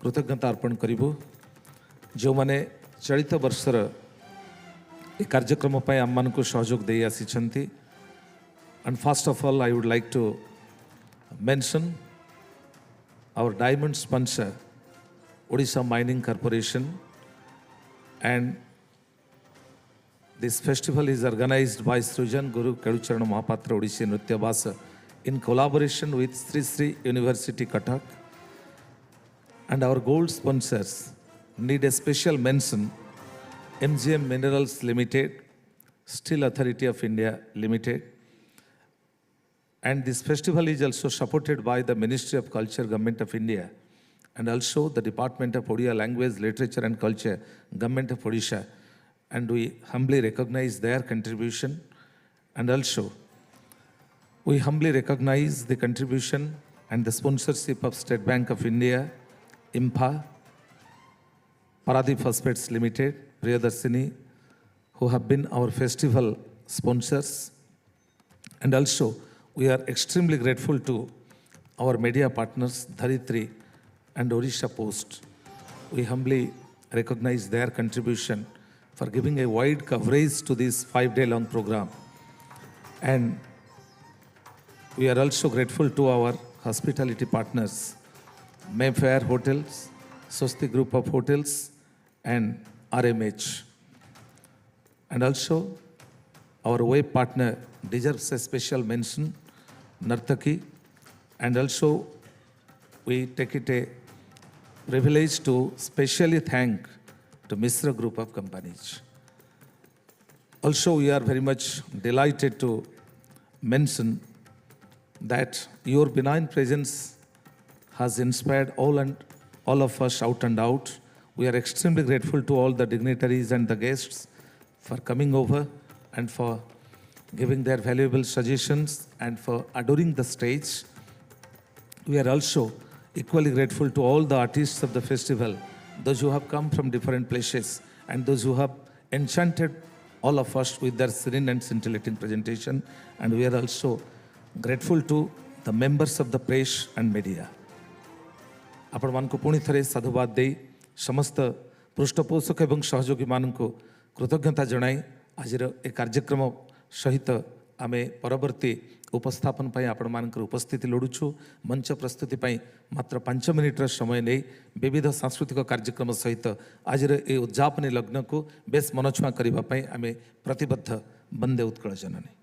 कृतज्ञता अर्पण करिबु जो माने चलित वर्षर ए कार्यक्रम पाई आम मान को सहयोग दे आसी and first of all I would like to mention our diamond sponsor Odisha Mining Corporation, and this festival is organized by Sṛjan Guru Kelucharan Mohapatra Odisha Nritya Vasa in collaboration with Sri University Cuttack, and our gold sponsors need a special mention: MGM Minerals Limited, Steel Authority of India Limited. And this festival is also supported by the Ministry of Culture, Government of India, and also the Department of Odia Language, Literature and Culture, Government of Odisha. And we humbly recognize their contribution. And also, we humbly recognize the contribution and the sponsorship of State Bank of India, IMPA, Paradip Phosphates Limited, Priyadarshini, who have been our festival sponsors. And also, we are extremely grateful to our media partners, Dharitri and Odisha Post. We humbly recognize their contribution for giving a wide coverage to this 5-day-long program. And we are also grateful to our hospitality partners, Mayfair Hotels, Swasti Group of Hotels, and RMH. And also, our web partner deserves a special mention, Nartaki, and also we take it a privilege to specially thank the Misra Group of companies. Also, we are very much delighted to mention that your benign presence has inspired all of us out and out. We are extremely grateful to all the dignitaries and the guests for coming over and for giving their valuable suggestions and for adoring the stage. We are also equally grateful to all the artists of the festival, those who have come from different places and those who have enchanted all of us with their serene and scintillating presentation. And we are also grateful to the members of the press and media. आपण मान को पुणी थरे साधुवाद दे समस्त पृष्ठपोषक एवं सहयोगी मान को कृतज्ञता जनाई आज ए कार्यक्रम सहित आमे परवर्ती उपस्थापन पाई आपण मानकर उपस्थिति लोडुछु। मंच प्रस्तुति पाई मात्र 5 मिनिटर समय नहीं विविध सांस्कृतिक कार्यक्रम सहित आज ए उद्यापनी लग्न को बेस मनछुआ करबा पाई आमे प्रतिबद्ध वंदे उत्कल जननी।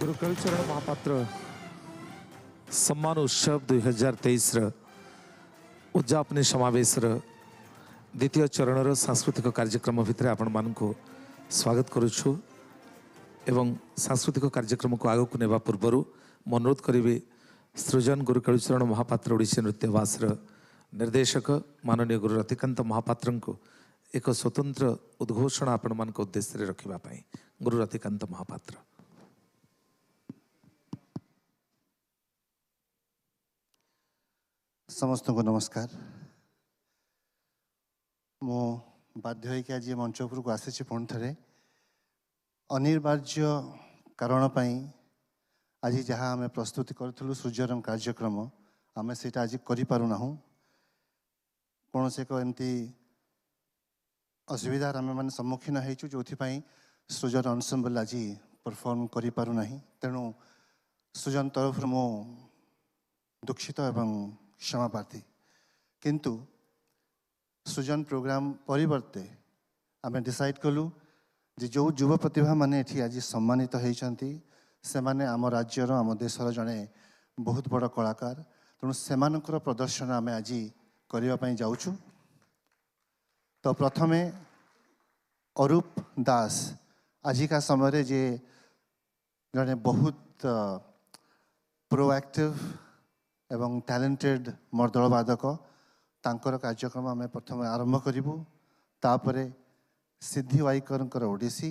गुरु केलुचरण महापात्र सम्मान उत्सव 2023 उद्यापनी समावेश द्वितीय चरण सांस्कृतिक कार्यक्रम भितर आपण मानकु स्वागत करुछु एवं सांस्कृतिक कार्यक्रम को आगक नेबा पूर्वरु म अनुरोध करिवे सृजन गुरु केलुचरण महापात्र ओडिसी नृत्यवास निर्देशक माननीय गुरु रतिकांत महापात्र को एक स्वतंत्र उद्घोषणा आपण मानक उद्देश्य रे रखिबा पई गुरु रतिकांत महापात्र। समस्त को नमस्कार। मो बाध्य होइक आज मंच उपरको आसी पुणी थे अनिवार्य कारण आज जहाँ आम प्रस्तुति करूँ सृजन कार्यक्रम आम से आज करूना कौन से एमती असुविधार आम मैंने सम्मुखीन हो जो सृजन एनसेम्बल आज परफॉर्म करूना तेणु सृजन तरफ मो दुखित एवं क्षमा प्रार्थी किंतु सृजन प्रोग्राम परिवर्ते आम डिसाइड कलु जे जो युव प्रतिभा माने एठी आज सम्मानित होती से माने आम राज्यर आम देशर जड़े बहुत बड़ कलाकार तेणु से प्रदर्शन आम आज करने जाऊँ। तो प्रथमे अरूप दास आजिका समय जे जड़े बहुत प्रोएक्टिव एवं टैलेंटेड मर्दल वादक तांकर कार्यक्रम आम प्रथम आरंभ करूँ तापर सिद्धि वाईकर ओडिसी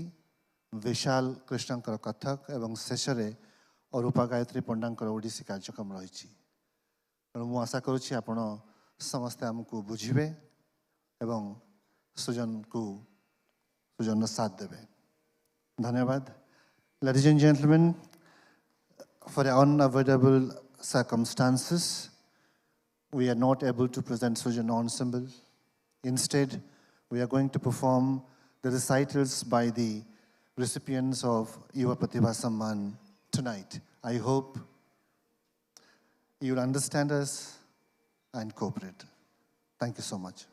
विशाल कृष्णकर कथक एवं शेष अरूपा गायत्री पंडा ओडिसी कार्यक्रम रही तेणु मुझे आशा करुँची आपण समस्ते आमको बुझे एवं सृजन साथ देवे। धन्यवाद। Ladies and gentlemen, for unavoidable circumstances, we are not able to present Sṛjan ensemble. Instead, we are going to perform the recitals by the recipients of Yuva Pratibha Samman tonight. I hope you will understand us and cooperate. Thank you so much.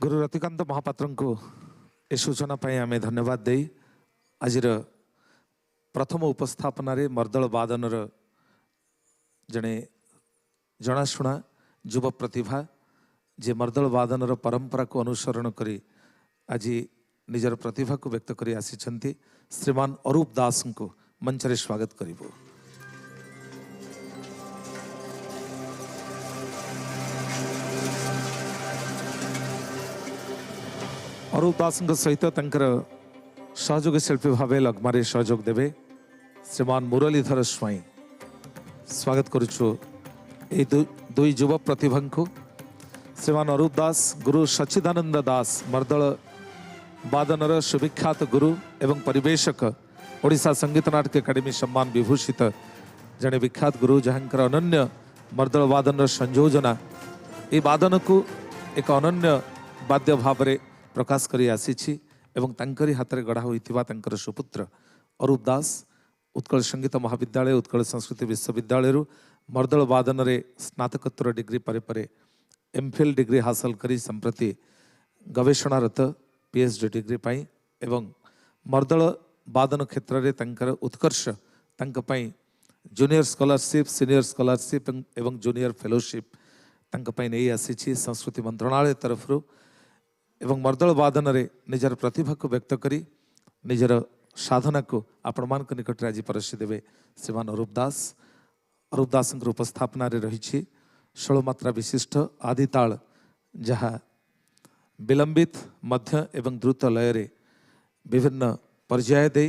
गुरु रतिकांत महापात्र को ए सूचना आम धन्यवाद दे आज प्रथम उपस्थापन मर्दल वादन जड़े जनाशुना युव प्रतिभा जे मर्दल वादन परंपरा को अनुसरण करी आज निजर प्रतिभा को व्यक्त करी आसी श्रीमान अरूप दास को मंच रे स्वागत करिबो। अरूप दास सहित सहयोगी शिल्पी भाव लगमारे सहयोग देवे श्रीमान मुरलीधर स्वाई स्वागत करुछु। दुई युव प्रतिभा को श्रीमान अरूप दास गुरु सच्चिदानंद दास मर्दल वादनर सुविख्यात गुरु एवं परिवेशक ओडिशा संगीत नाटक एकाडेमी सम्मान विभूषित जड़े विख्यात गुरु जहाँकर अनन्य मर्दल वादन संयोजना ये वादन को एक अनन्य वाद्य भाव में प्रकाश करी आसी एवं तांकरी हाथ में गढ़ा होइथिबा तांकर सुपुत्र अरूप दास उत्कल संगीत महाविद्यालय उत्कल संस्कृति विश्वविद्यालय मर्दल वादन रे स्नातकोत्तर डिग्री परे एमफिल डिग्री हासिल करी संप्रति गवेषणारत पीएचडी डिग्री पाई एवं मर्दल वादन क्षेत्र में तांकर उत्कर्ष तांक पाई जूनियर स्कॉलरशिप सीनियर स्कॉलरशिप एवं जूनियर फेलोशिप तांक पाई नहीं आसी संस्कृति मंत्रणालय तरफ एवं मर्दल वादन रे निजर प्रतिभा को व्यक्त करी निजर साधना को आपण मान निकट आज परसी देवे श्रीमान अरूप दास उपस्थापना रे रही 16 मात्रा विशिष्ट आदिताल जहाँ विलंबित मध्य एवं द्रुत लय रे विभिन्न पर्याय दे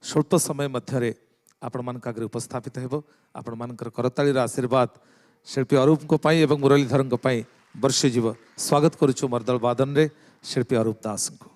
स्वल्प समय मध्य आपण मान आगे उपस्थापित हेबो। आपण मानकर करताली आशीर्वाद शिल्पी अरूप को पाई एवं मुरलीधर को पाई वर्षे जीव स्वागत करुछु मर्दल वादन रे शिल्पी अरूप दास को।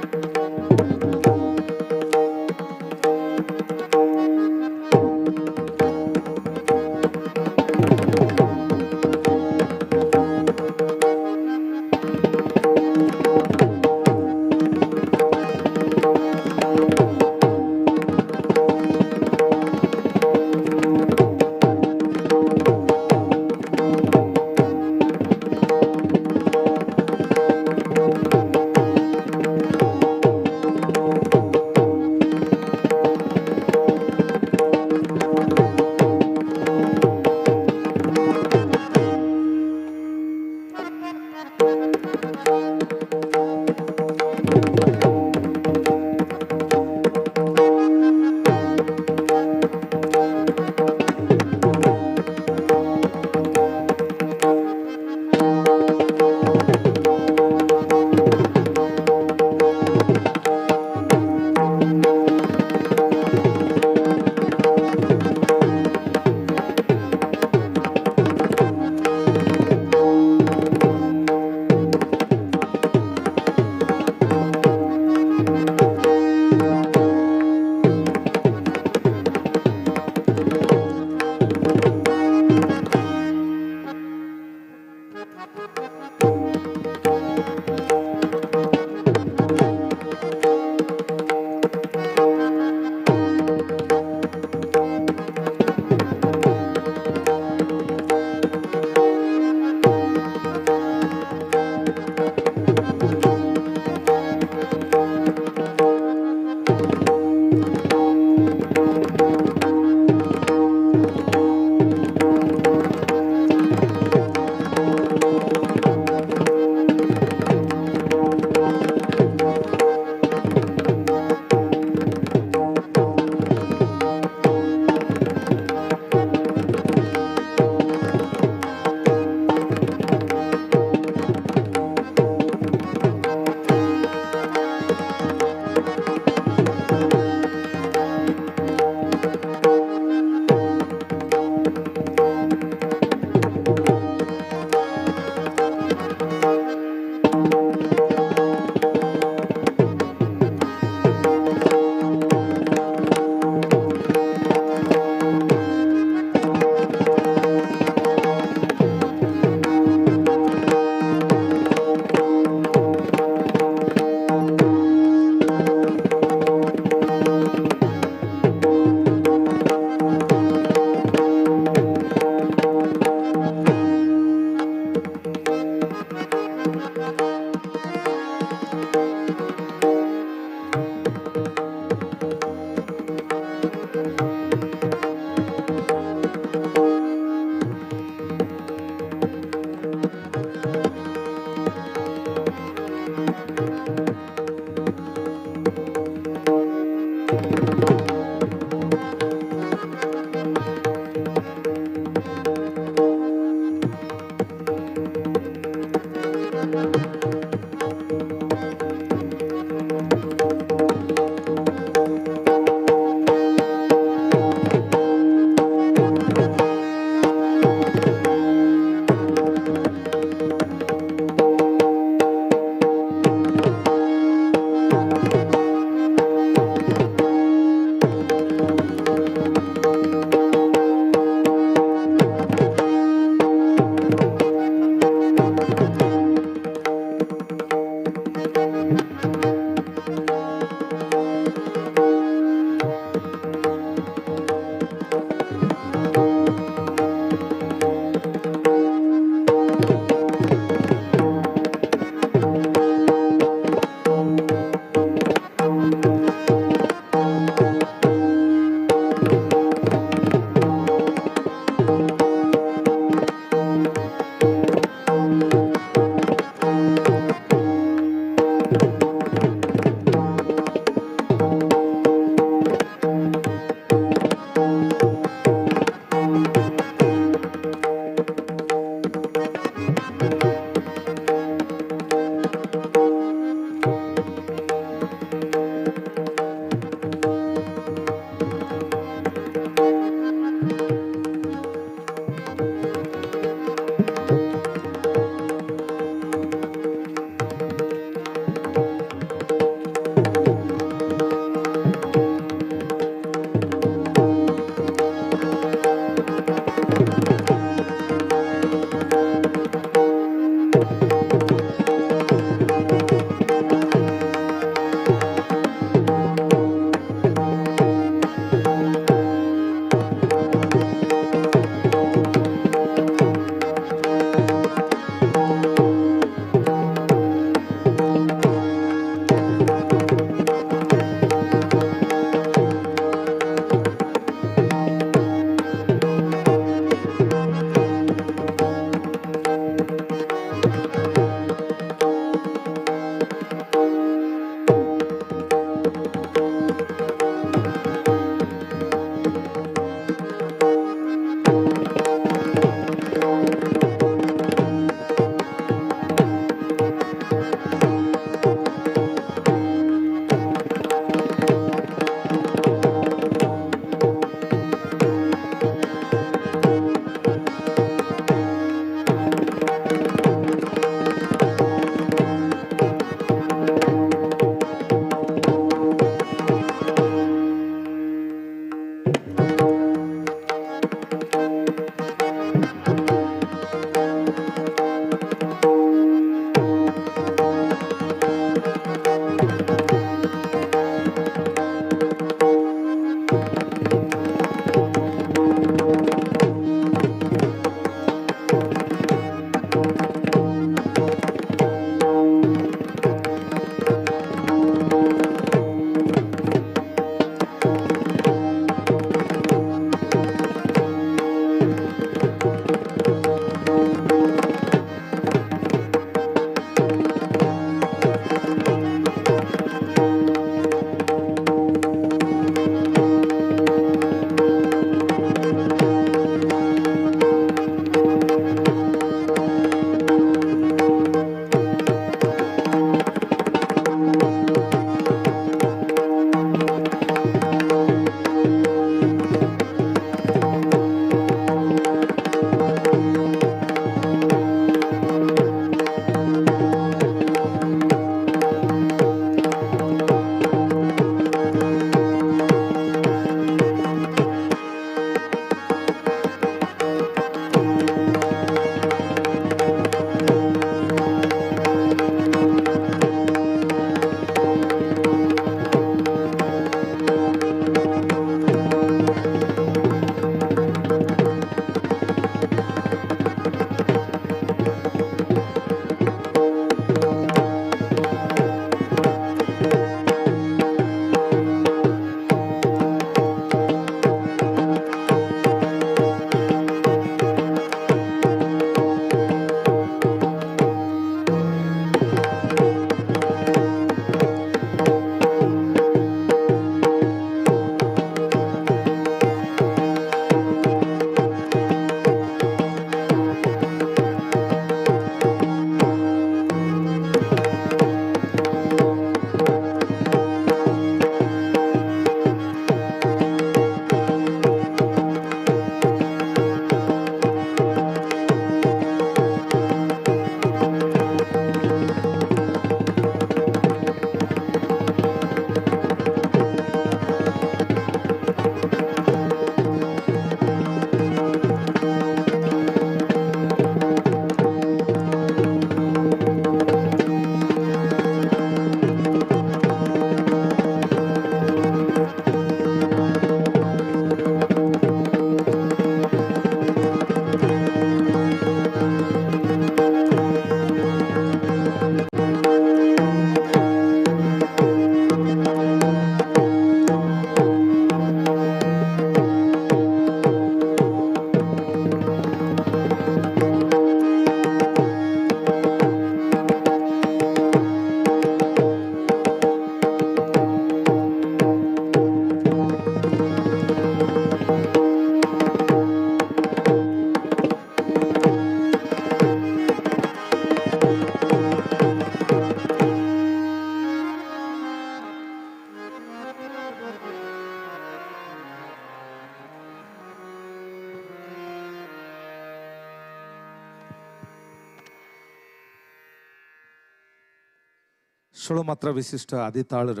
षोल मात्रा विशिष्ट आदि तालर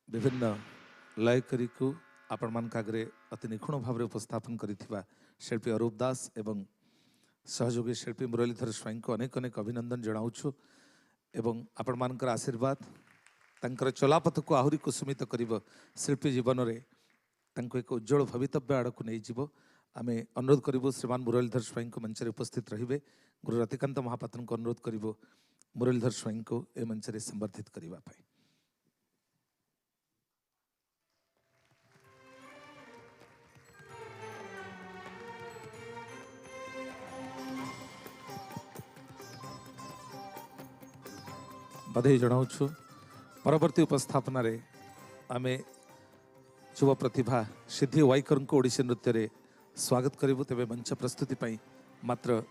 विभिन्न लयकरी को आपण मान आगे अति निखुण भाव उपस्थापन करिथिबा शिल्पी अरूप दास एवं सहयोगी शिल्पी मुरलीधर स्वाई को अनेक अनेक अभिनंदन जनाऊछु एवं आपण मानकर आशीर्वाद तांकर चलापथ को आहुरी कुसुमित करिब शिल्पी जीवन रे तांको एक उज्जवल भवितव्य आड़ को नहीं जीव आमे अनुरोध करिबो श्रीमान मुरलीधर स्वाई को मंच रे उपस्थित रहिबे। गुरु रतिकांत महापात्र को अनुरोध करिबो मुरलीधर स्वाई को ए मंच रे संबर्धित करिबा पाई। बधाई जनाऊछु। परवर्ती उपस्थापना रे आमे युवा प्रतिभा सिद्धि वाईकर को ओडिसी नृत्य रे स्वागत करिबु। तेबे मंच प्रस्तुति पाई मात्र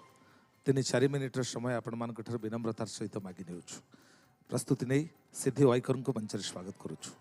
3-4 मिनिटर समय आपण मानक ठर विनम्रतार सहित मागी नेउछु। प्रस्तुति नै सिद्धि वाईकर को मंच रे स्वागत करूछु।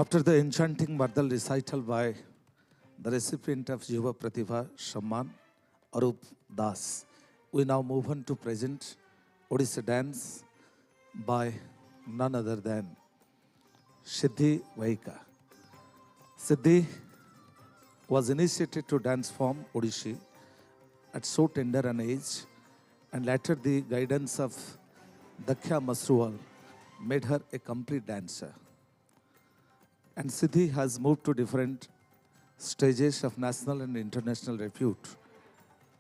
After the enchanting Mardal recital by the recipient of Yuva Pratibha Samman, Arup Das. We now move on to present Odisha dance by none other than Siddhi Vaika. Siddhi was initiated to dance form Odishi at so tender an age, and later the guidance of Dakhya Masruwal made her a complete dancer. And Siddhi has moved to different stages of national and international repute,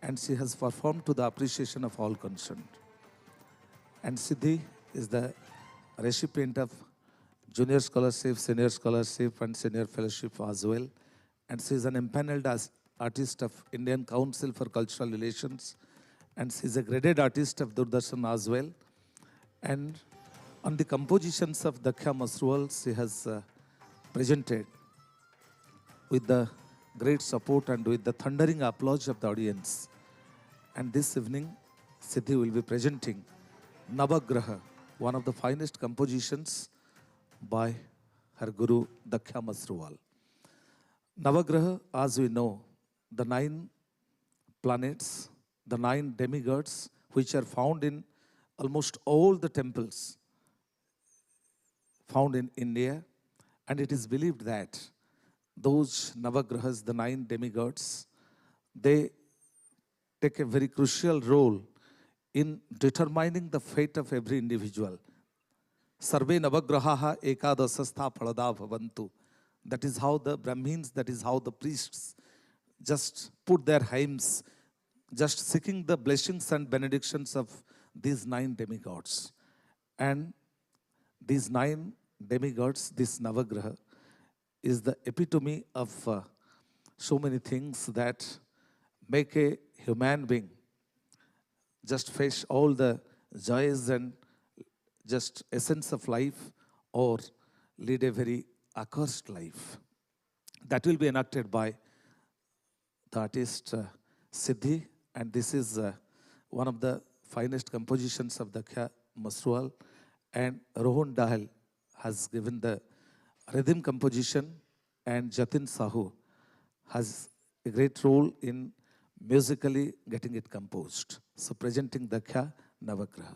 and she has performed to the appreciation of all concerned. And Siddhi is the recipient of Junior Scholarship, Senior Scholarship, and Senior Fellowship as well. And she is an empaneled artist of Indian Council for Cultural Relations, and she is a graded artist of Doordarshan as well. And on the compositions of Dakhya Masruwal, she has presented with the great support and with the thundering applause of the audience. And this evening, Siddhi will be presenting Navagraha, one of the finest compositions by her guru Dakhya Masruwal. Navagraha, as we know, the 9 planets, the 9 demigods, which are found in almost all the temples found in India, and it is believed that those Navagrahas, the 9 demigods, they take a very crucial role in determining the fate of every individual. Sarve Navagrahaha ekadasastha phalada bhavantu. That is how the Brahmins, that is how the priests just put their hymns, just seeking the blessings and benedictions of these 9 demigods. And these 9 demigods, this Navagraha, is the epitome of so many things that make a human being just face all the joys and just essence of life, or lead a very accursed life. That will be enacted by the artist Siddhi, and this is one of the finest compositions of Dakhya Masruwal, and Rohan Dahal has given the rhythm composition, and Jatin Sahu has a great role in musically getting it composed. So presenting Dakhya Navagraha.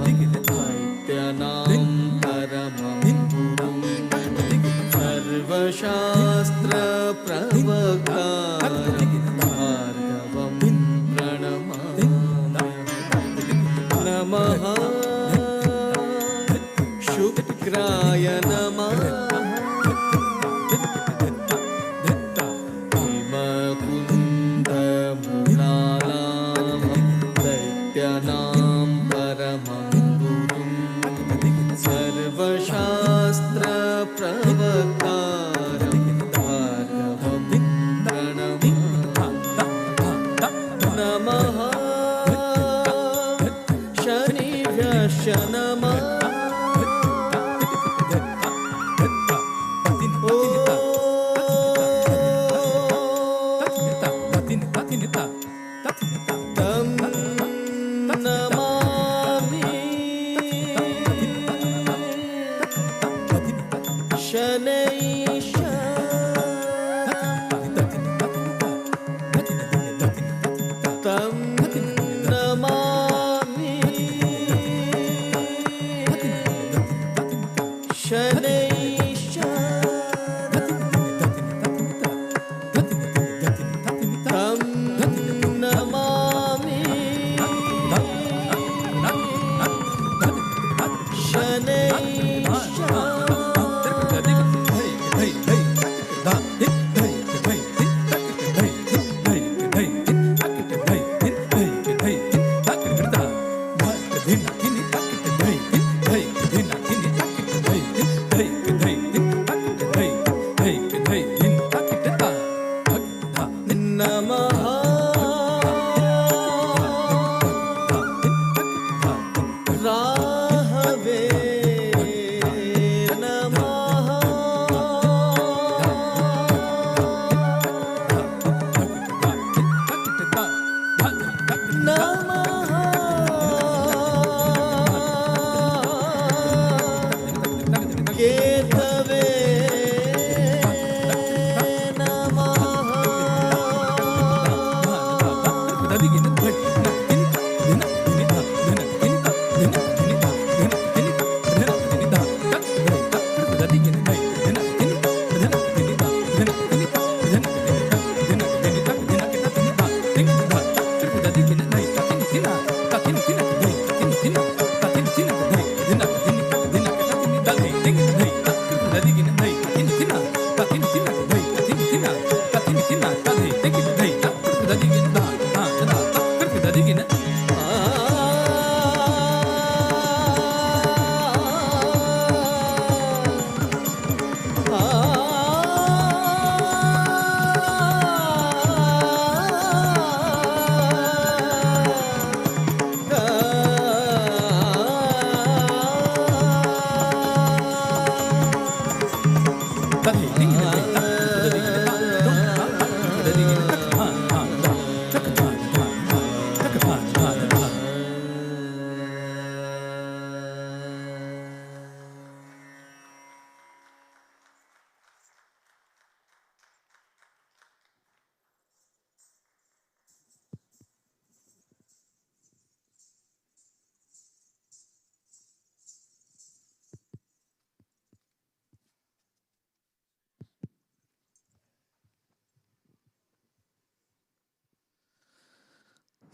दैत्यनां परमं गुरुं सर्वशास्त्रप्रवक्तारं भार्गवं प्रणमामि नमः शुक्राय नमः दैत्यनां परमं गुरुं सर्वशास्त्रप्रवक्तारं भार्गवं प्रणमामि नमः शनिभ्यश्च नमः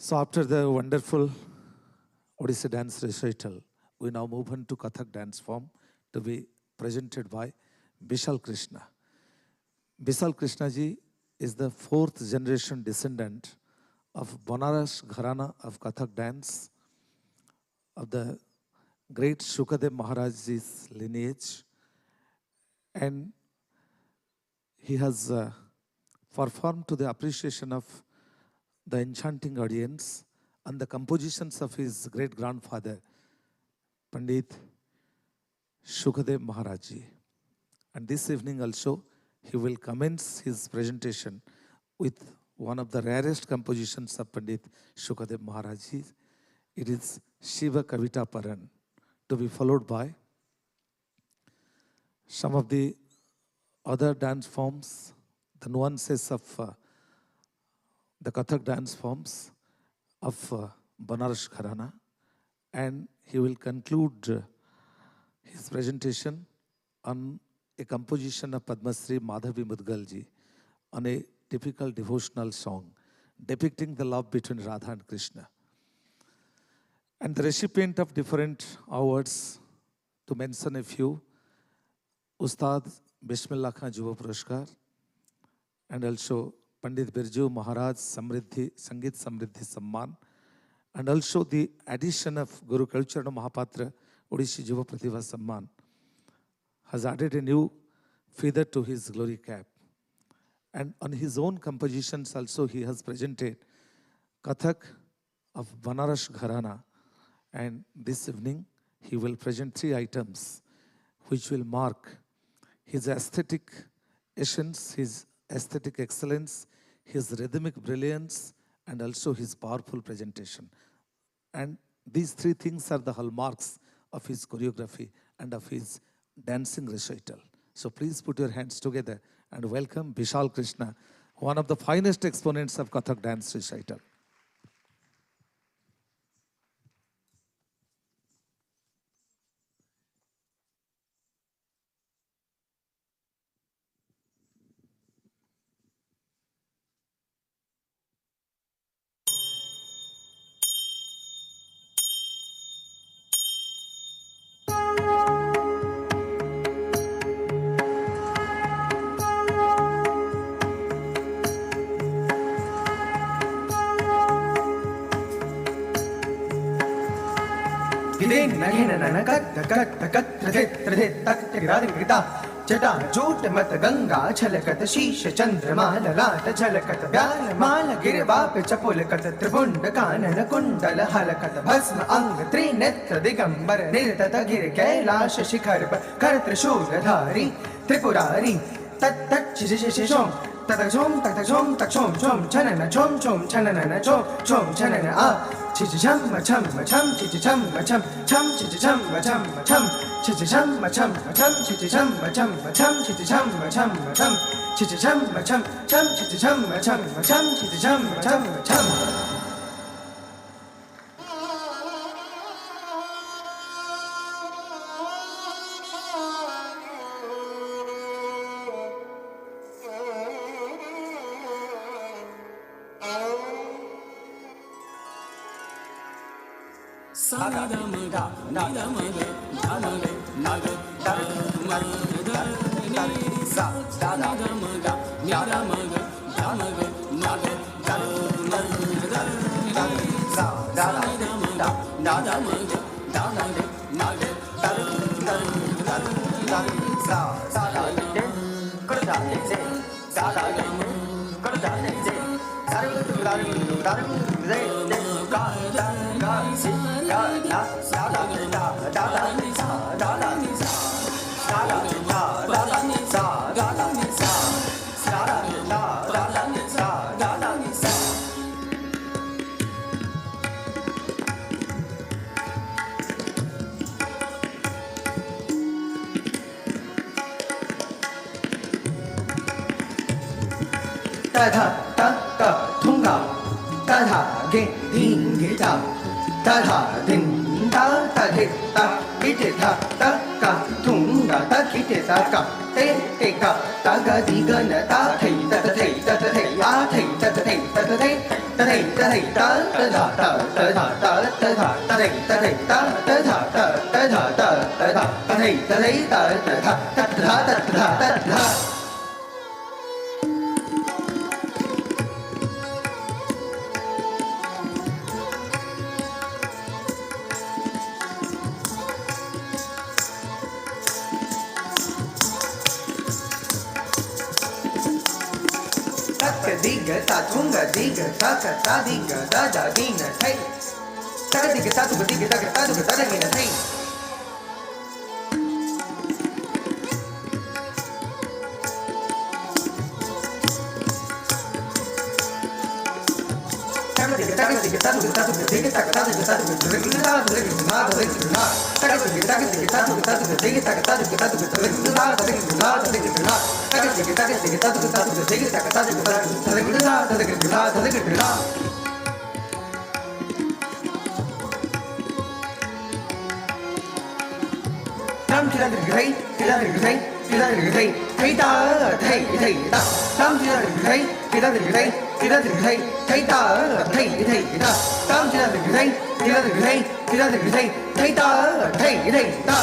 So after the wonderful Odissi dance recital, we now move on to Kathak dance form to be presented by Vishal Krishna. Vishal Krishna ji is the fourth generation descendant of Banaras Gharana of Kathak dance, of the great Shukadev Maharaj's lineage, and he has performed to the appreciation of the enchanting audience and the compositions of his great-grandfather, Pandit Shukadev Maharaj ji. And this evening also, he will commence his presentation with one of the rarest compositions of Pandit Shukadev Maharaj ji. It is Shiva Kavita Paran, to be followed by some of the other dance forms, the nuances of the Kathak dance forms of Banaras Gharana, and he will conclude his presentation on a composition of Padma Shri Madhavi Mudgal ji on a typical devotional song depicting the love between Radha and Krishna. And the recipient of different awards, to mention a few, Ustad Bismillah Khan Juva Puraskar, and also Pandit Birju Maharaj Samriddhi, Sangeet Samriddhi Samman, and also the addition of Guru Kelucharan Mohapatra Odissi Juva Pratibha Samman has added a new feather to his glory cap. And on his own compositions also he has presented Kathak of Banaras Gharana. And this evening he will present 3 items which will mark his aesthetic essence, his aesthetic excellence, his rhythmic brilliance, and also his powerful presentation. And these 3 things are the hallmarks of his choreography and of his dancing recital. So please put your hands together and welcome Vishal Krishna, one of the finest exponents of Kathak dance recital. जटा jute मत गंगा छलकत शीश चंद्रमा ललाट झलकत व्याल माल गिरवाप चपुलकत त्रिपुंड कानन कुंडल हलकत भस्म अंग त्रिनेत्र दिगंबर निर्तत गिर कैलाश शिखर पर कर त्रिशूलधारी त्रिपुरारी तत् तत् शिशिशिशोम ततक झोम तक झोम तक झोम झोम छनन झोम झोम छनन झोम झोम छनन आ छिच छम छम छम छिच छम छम छम छिच छम छम छम छिच छम छम छम छिच छम छम छम छिच छम छम छम छिच छम छम छम छिच छम छम छम छिच छम छम छम तथा तत थुंगा तथा गे धीं गिटा तथा धिं ता तधि ता गिटे था तका थुंगा तकिटे तका ते ते का तगा दिगन ता थै तत थै तत थै आ थै तत थै तत थै तथै तथै ता तथा ता तथा ता तथा तथै तथै ता तथा ता तथा ता तथा तथै तथै ता तथा तथा तथा तथा dig ta tunga dig ta ka ta dig da da din hey ta dig ta tu dig ta ta tu ta din hey tam tira gai tira gai tira gai kai ta thai thai ta tam tira gai tira gai tira gai kai ta thai thai ta tam tira gai tira gai tira gai kai ta thai thai ta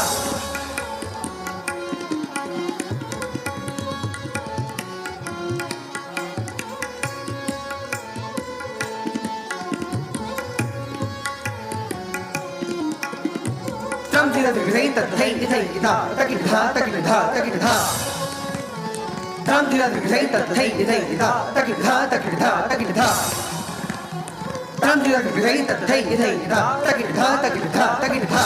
tam tira gai ta thai thai ta ta ki tha ta ki tha ta ki tha tam tira gai ta thai thai ta ta ki tha ta ki tha ta ki tha tam tira gai ta thai thai ta ta ki tha ta ki tha ta ki tha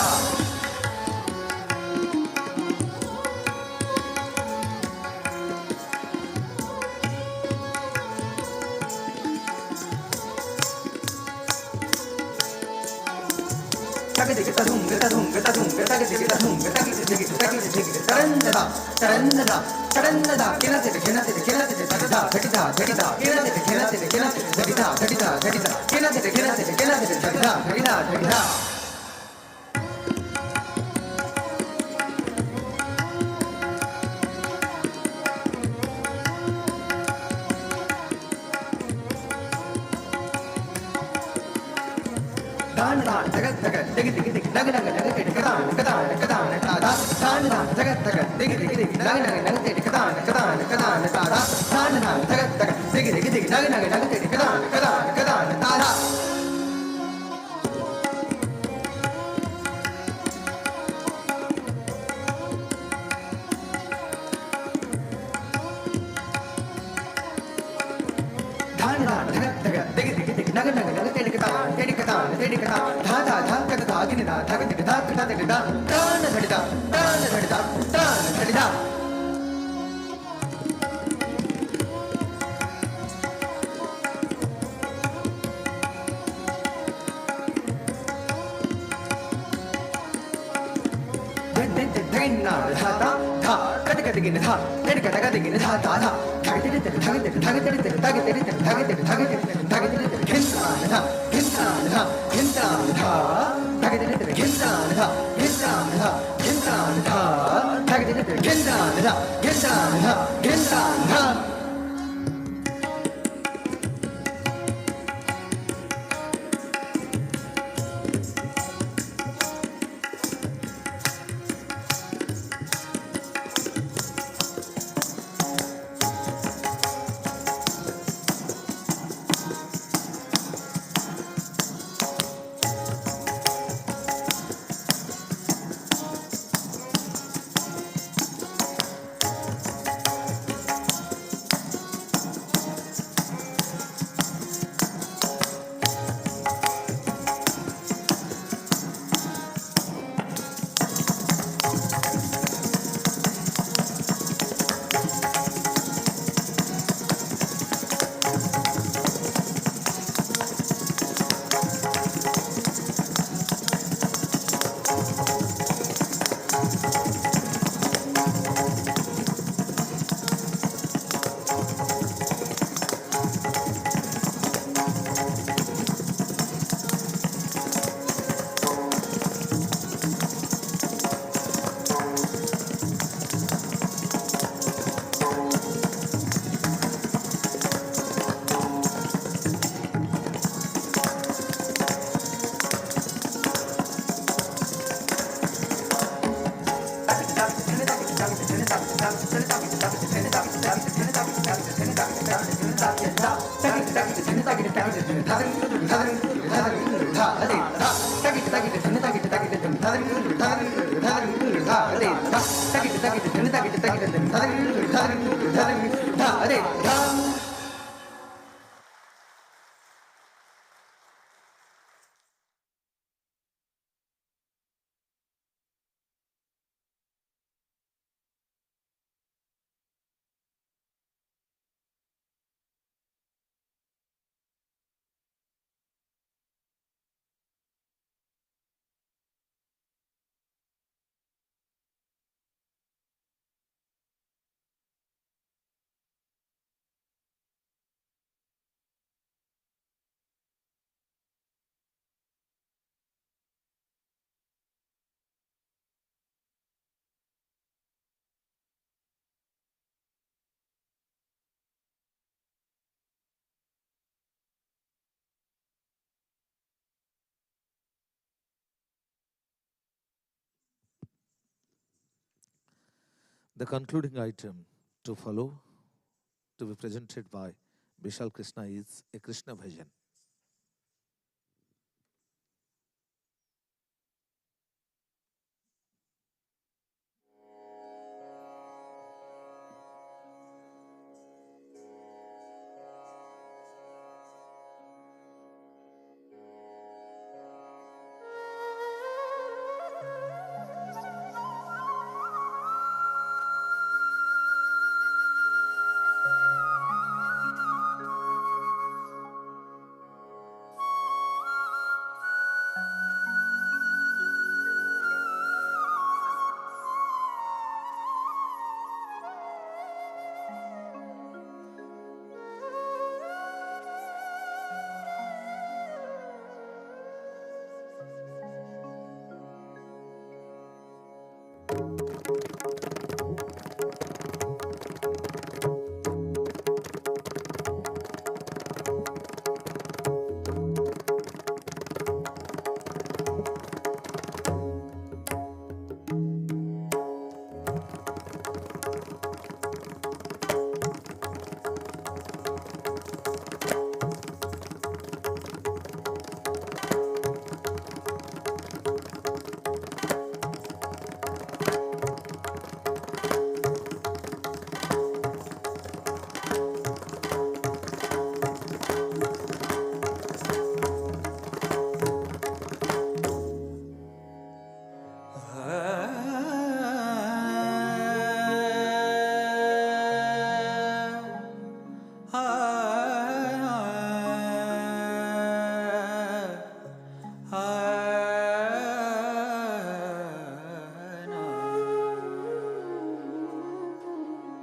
The concluding item to follow, to be presented by Vishal Krishna, is a Krishna Bhajan.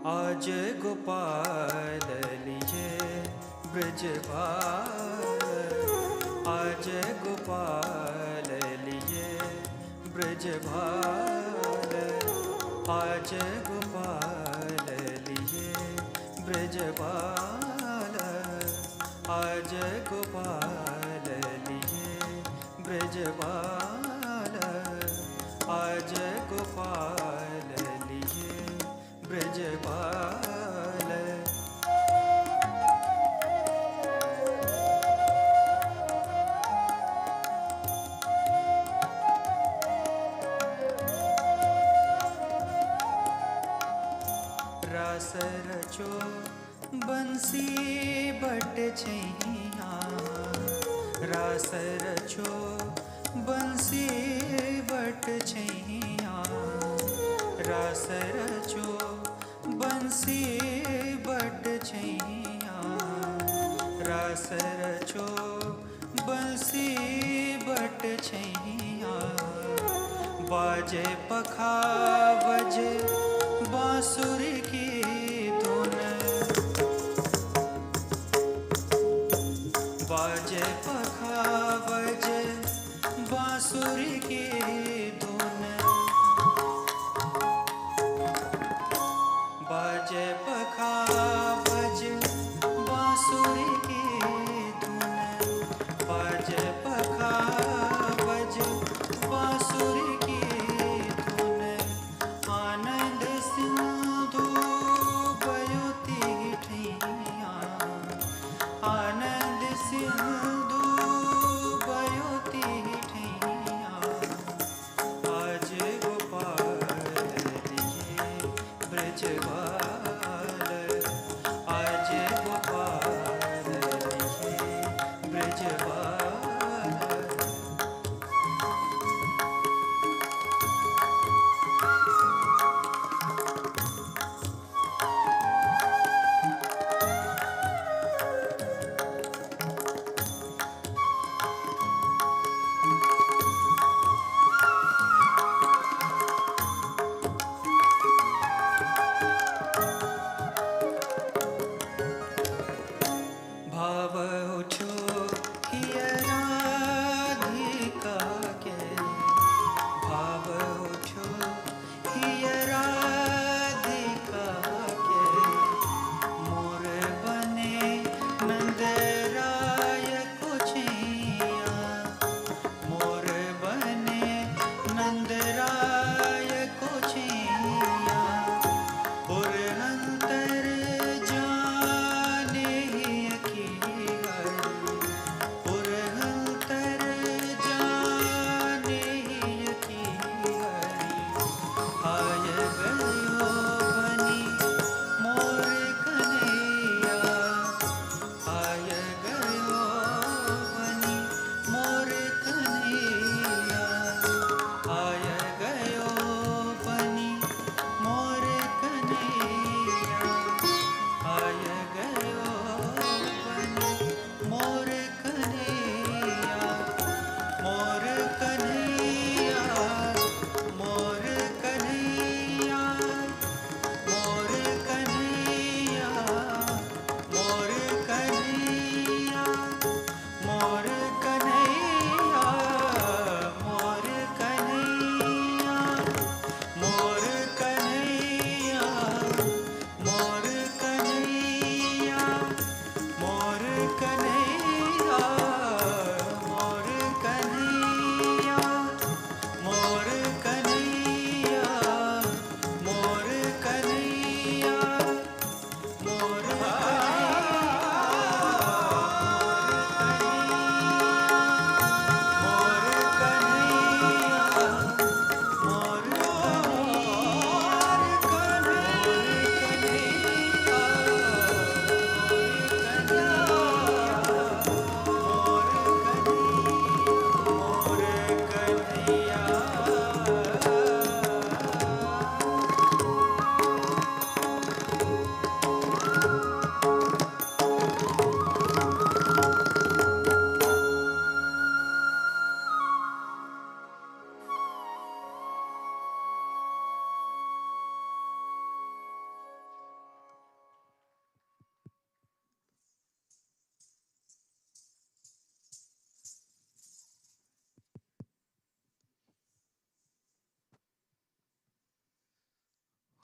आज गोपाल लिए ब्रजभाल, आज गोपाल लिए ब्रजभाल, आज गोपाल लिए ब्रजभाल, आज गोपाल लिए ब्रजभाल, आज गोपाल लिए ब्रजभाल। रास रचो बंसी बट छैया, रास रचो बंसी बट छैया, रास रचो बंसी बट छैया, रास रचो बंसी बट छैया, बाजे पखावज बांसुरी की धुन, बाजे पखावज बांसुरी की धुन, बाजे पखावज बांसुरी की धुन, बाजे पखावज बांसुरी की धुन, आनंद Sindhu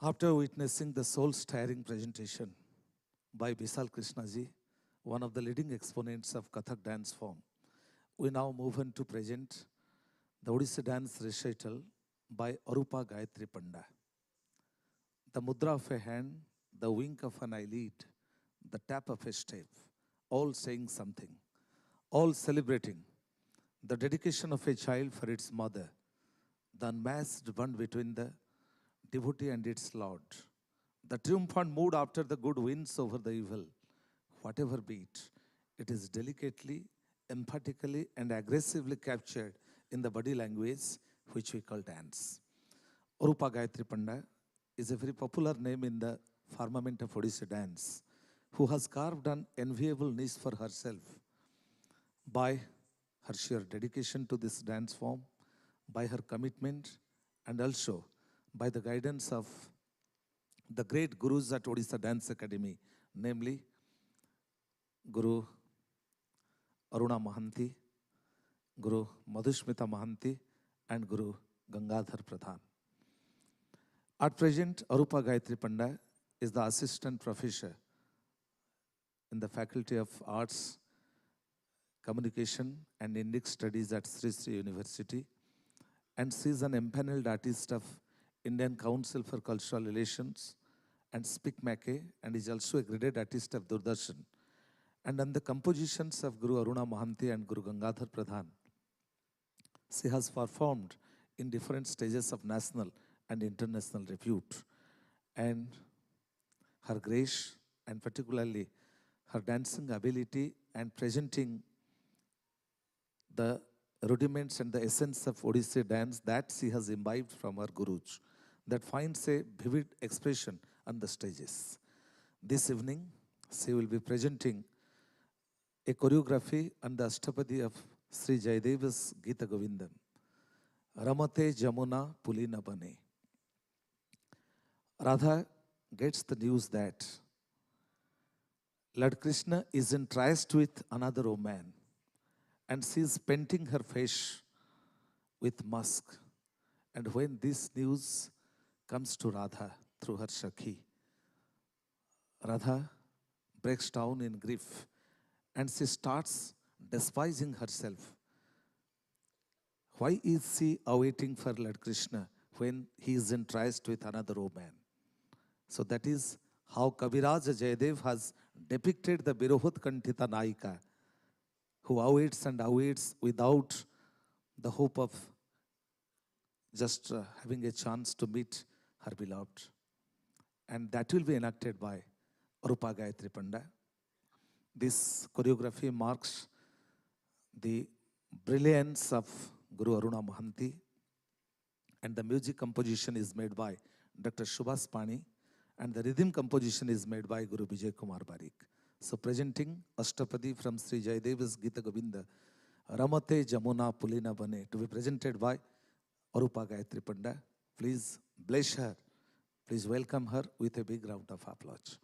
After witnessing the soul-stirring presentation by Bisal Krishnaji, one of the leading exponents of Kathak dance form, we now move on to present the Odissi dance recital by Arupa Gayatri Panda. The mudra of a hand, the wink of an eyelid, the tap of a step, all saying something, all celebrating the dedication of a child for its mother, the unmasked bond between the devotee and its Lord, the triumphant mood after the good wins over the evil, whatever be it, it is delicately, emphatically, and aggressively captured in the body language which we call dance. Arupa Gayatri Panda is a very popular name in the firmament of Odissi dance, who has carved an enviable niche for herself by her sheer dedication to this dance form, by her commitment, and also by the guidance of the great gurus at Odisha Dance Academy, namely Guru Aruna Mahanti, Guru Madhushmita Mahanti, and Guru Gangadhar Pradhan. At present, Arupa Gayatri Panda is the assistant professor in the Faculty of Arts, Communication and Indic Studies at Sṛjan University, and she is an empaneled artist of Indian Council for Cultural Relations and Speak Make, and is also a graded artist of Doordarshan. And on the compositions of Guru Aruna Mahanti and Guru Gangadhar Pradhan, she has performed in different stages of national and international repute. And her grace, and particularly her dancing ability and presenting the rudiments and the essence of Odissi dance that she has imbibed from her gurus, that finds a vivid expression on the stages. This evening, she will be presenting a choreography on the Ashtapadi of Sri Jayadeva's Gita Govindam, Ramate Jamuna Pulina Bane. Radha gets the news that Lord Krishna is entranced with another woman, and she is painting her face with musk. And when this news comes to Radha through her Shakhi, Radha breaks down in grief and she starts despising herself. Why is she awaiting for Lord Krishna when he is entranced with another woman? So that is how Kaviraj Jayadev has depicted the Birohut Kantita Naika, who awaits and awaits without the hope of just having a chance to meet her beloved. And that will be enacted by Arupa Gayatri Panda. This choreography marks the brilliance of Guru Aruna Mahanti, and the music composition is made by Dr. Shubhas Pani, and the rhythm composition is made by Guru Vijay Kumar Barik. So presenting Ashtapadi from Sri Jayadeva's Gita Govinda, Ramate Jamuna Pulina Bane, to be presented by Arupa Gayatri Panda. Please bless her. Please welcome her with a big round of applause.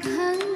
घन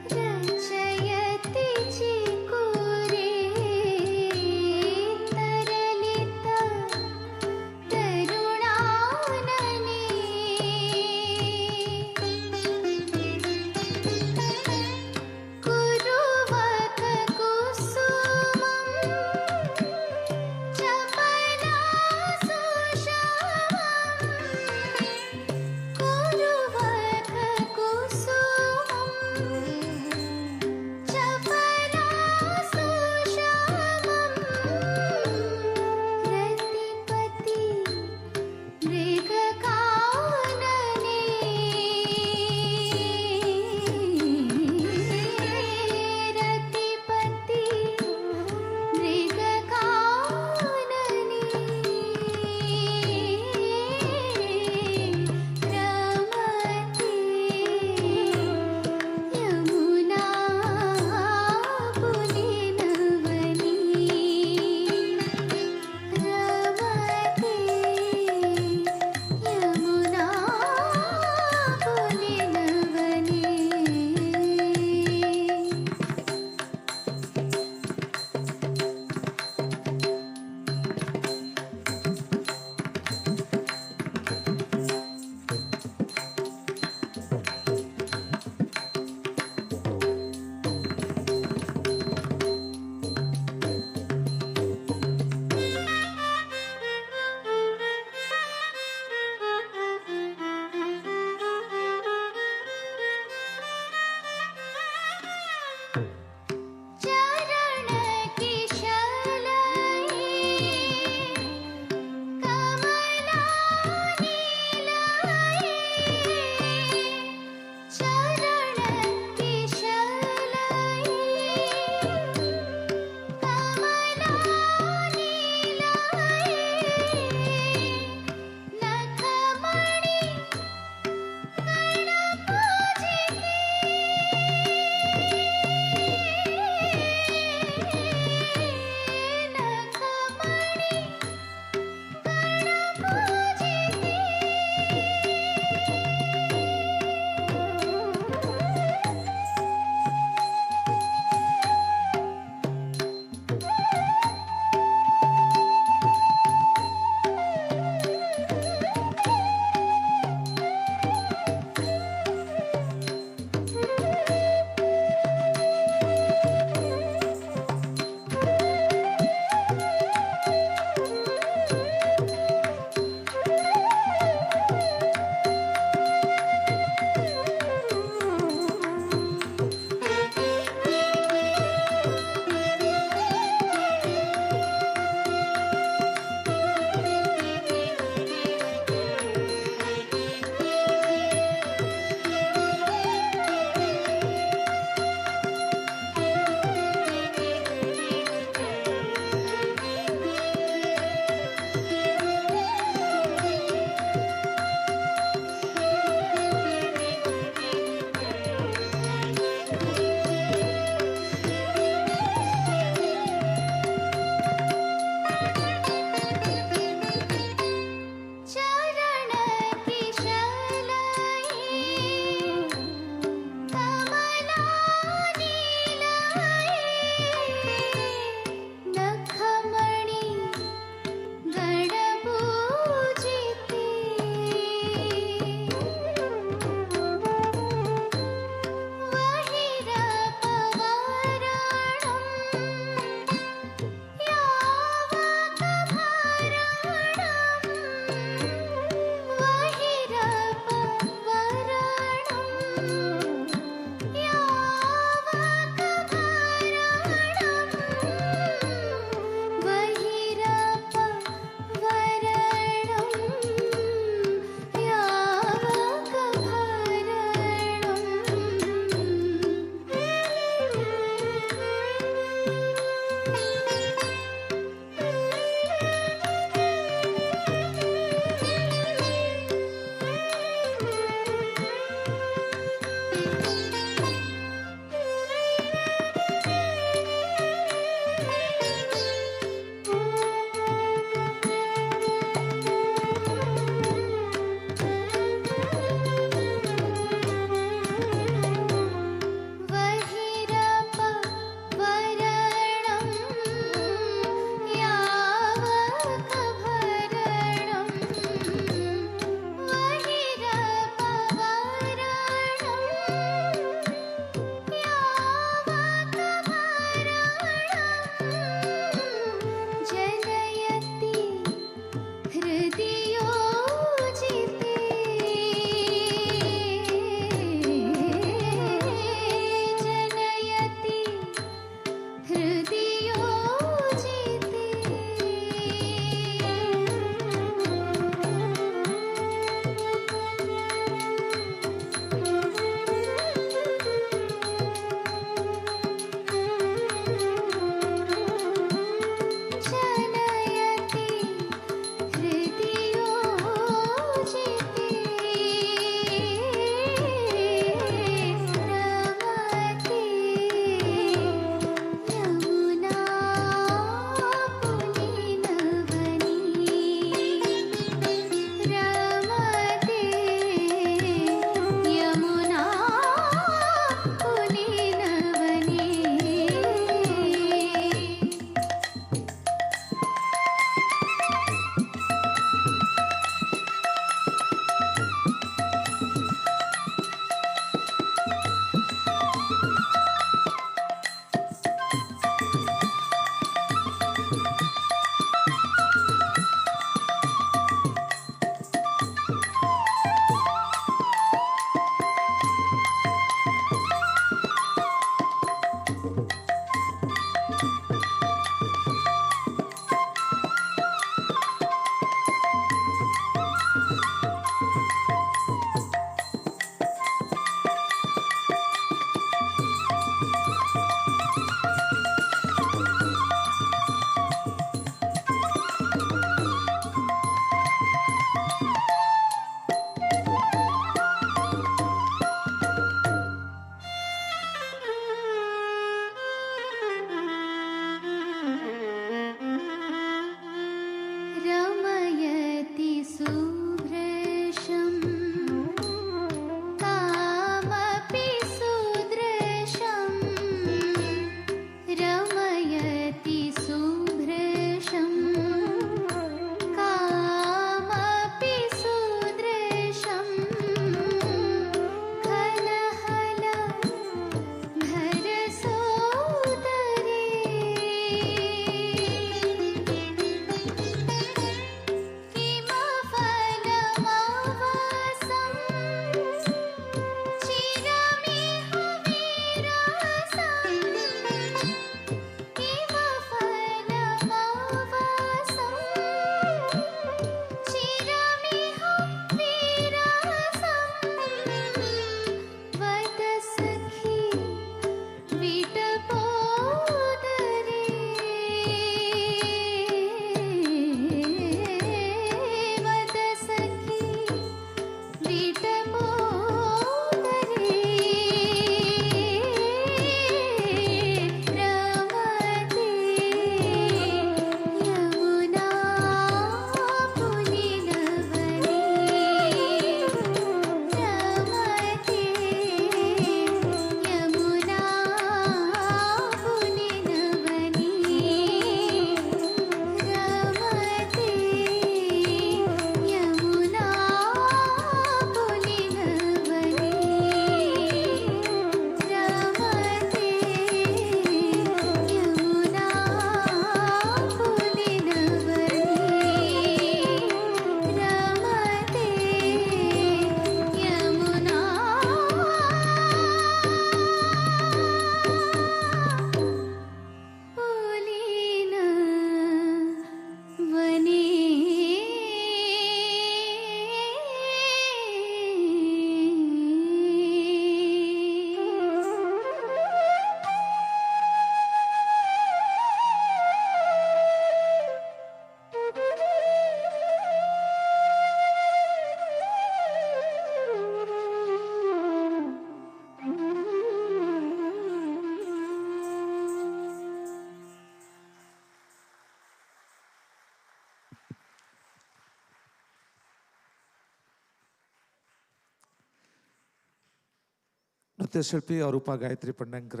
नृत्यशिल्पी अरूपा गायत्री पंडांकर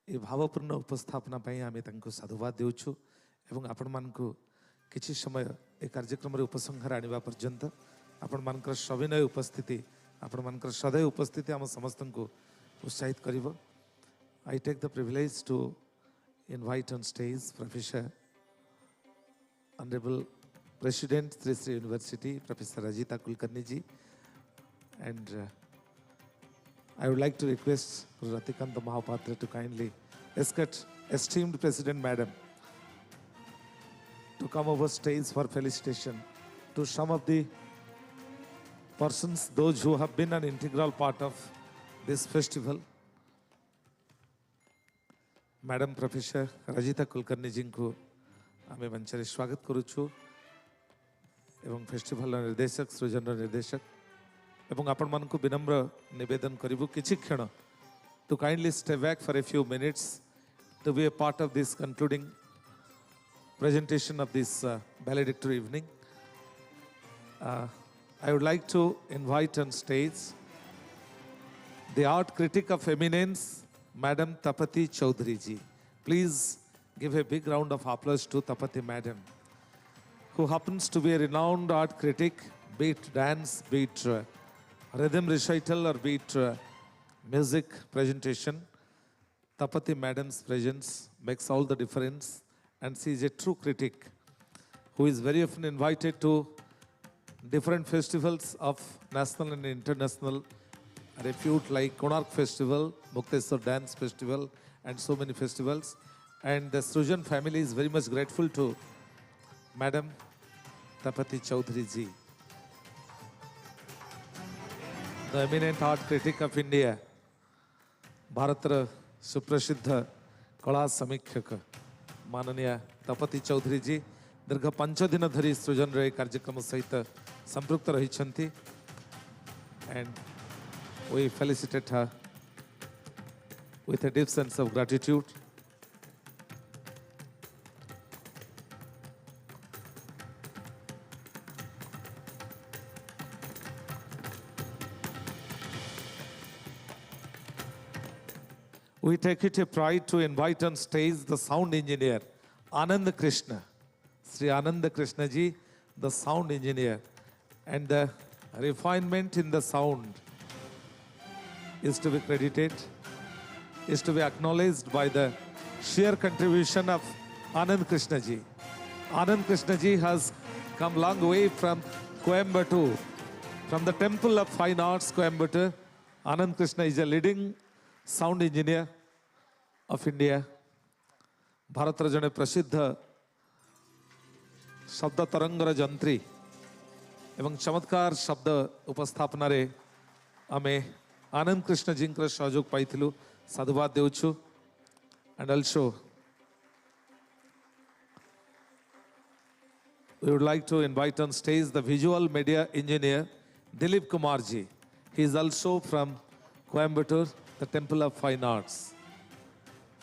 ये भावपूर्ण उपस्थापना आम साधुवाद देउछु एवं आपण मानकु किछि समय ए कार्यक्रम रे उपसंहार आनिबा पर्यंत आपण मानकर सविनय उपस्थिति आपण मानकर सदैव उपस्थिति आम समस्त को उत्साहित करिवो। I take the privilege to invite on stage professor honourable president Shri university professor Rajita Kulkarni ji and I would like to request Kelucharan Mohapatra to kindly escort esteemed President Madam to come over stage for felicitation to some of the persons, those who have been an integral part of this festival. Madam Professor Rajita Kulkarni ji को आमे मंचरे स्वागत करूछु एवं festival निर्देशक सृजन निर्देशक एवं आपण मान को विनम्र निवेदन करिबु किछि क्षण to kindly stay back for a few minutes to be a part of this concluding presentation of this valedictory evening. I would like to invite on stage the art critic of eminence, Madam Tapati Chaudhary ji. Please give a big round of applause to Tapati Madam, who happens to be a renowned art critic, be it dance, be it rhythm recital or be it music presentation. Tapati Madam's presence makes all the difference, and she is a true critic who is very often invited to different festivals of national and international repute like Konark Festival, Mukteswar Dance Festival and so many festivals. And the Sṛjan family is very much grateful to Madam Tapati Chaudhary ji, the eminent art critic of India, Bharatara Suprasiddha Kala Samikhyaka माननीय तपति चौधरी जी दीर्घ 5 दिन धरी सृजन रे कार्यक्रम सहित संपृक्त रही and we felicitate her with a deep sense of gratitude. We take it a pride to invite on stage the sound engineer, Anand Krishna, Sri Anand Krishna ji, the sound engineer. And the refinement in the sound is to be credited, is to be acknowledged by the sheer contribution of Anand Krishna ji. Anand Krishna ji has come long way from Coimbatore, from the Temple of Fine Arts, Coimbatore. Anand Krishna is a leading sound engineer of India, Bharat जड़े प्रसिद्ध शब्द तरंगर जंत्री एवं चमत्कार शब्द उपस्थापन आमे आनंद कृष्ण जी सहयोग पाइलु. साधुवाद देउछु. And also we would like to invite on stage the visual media engineer Dilip Kumar ji. He is also from Coimbatore, the Temple of Fine Arts.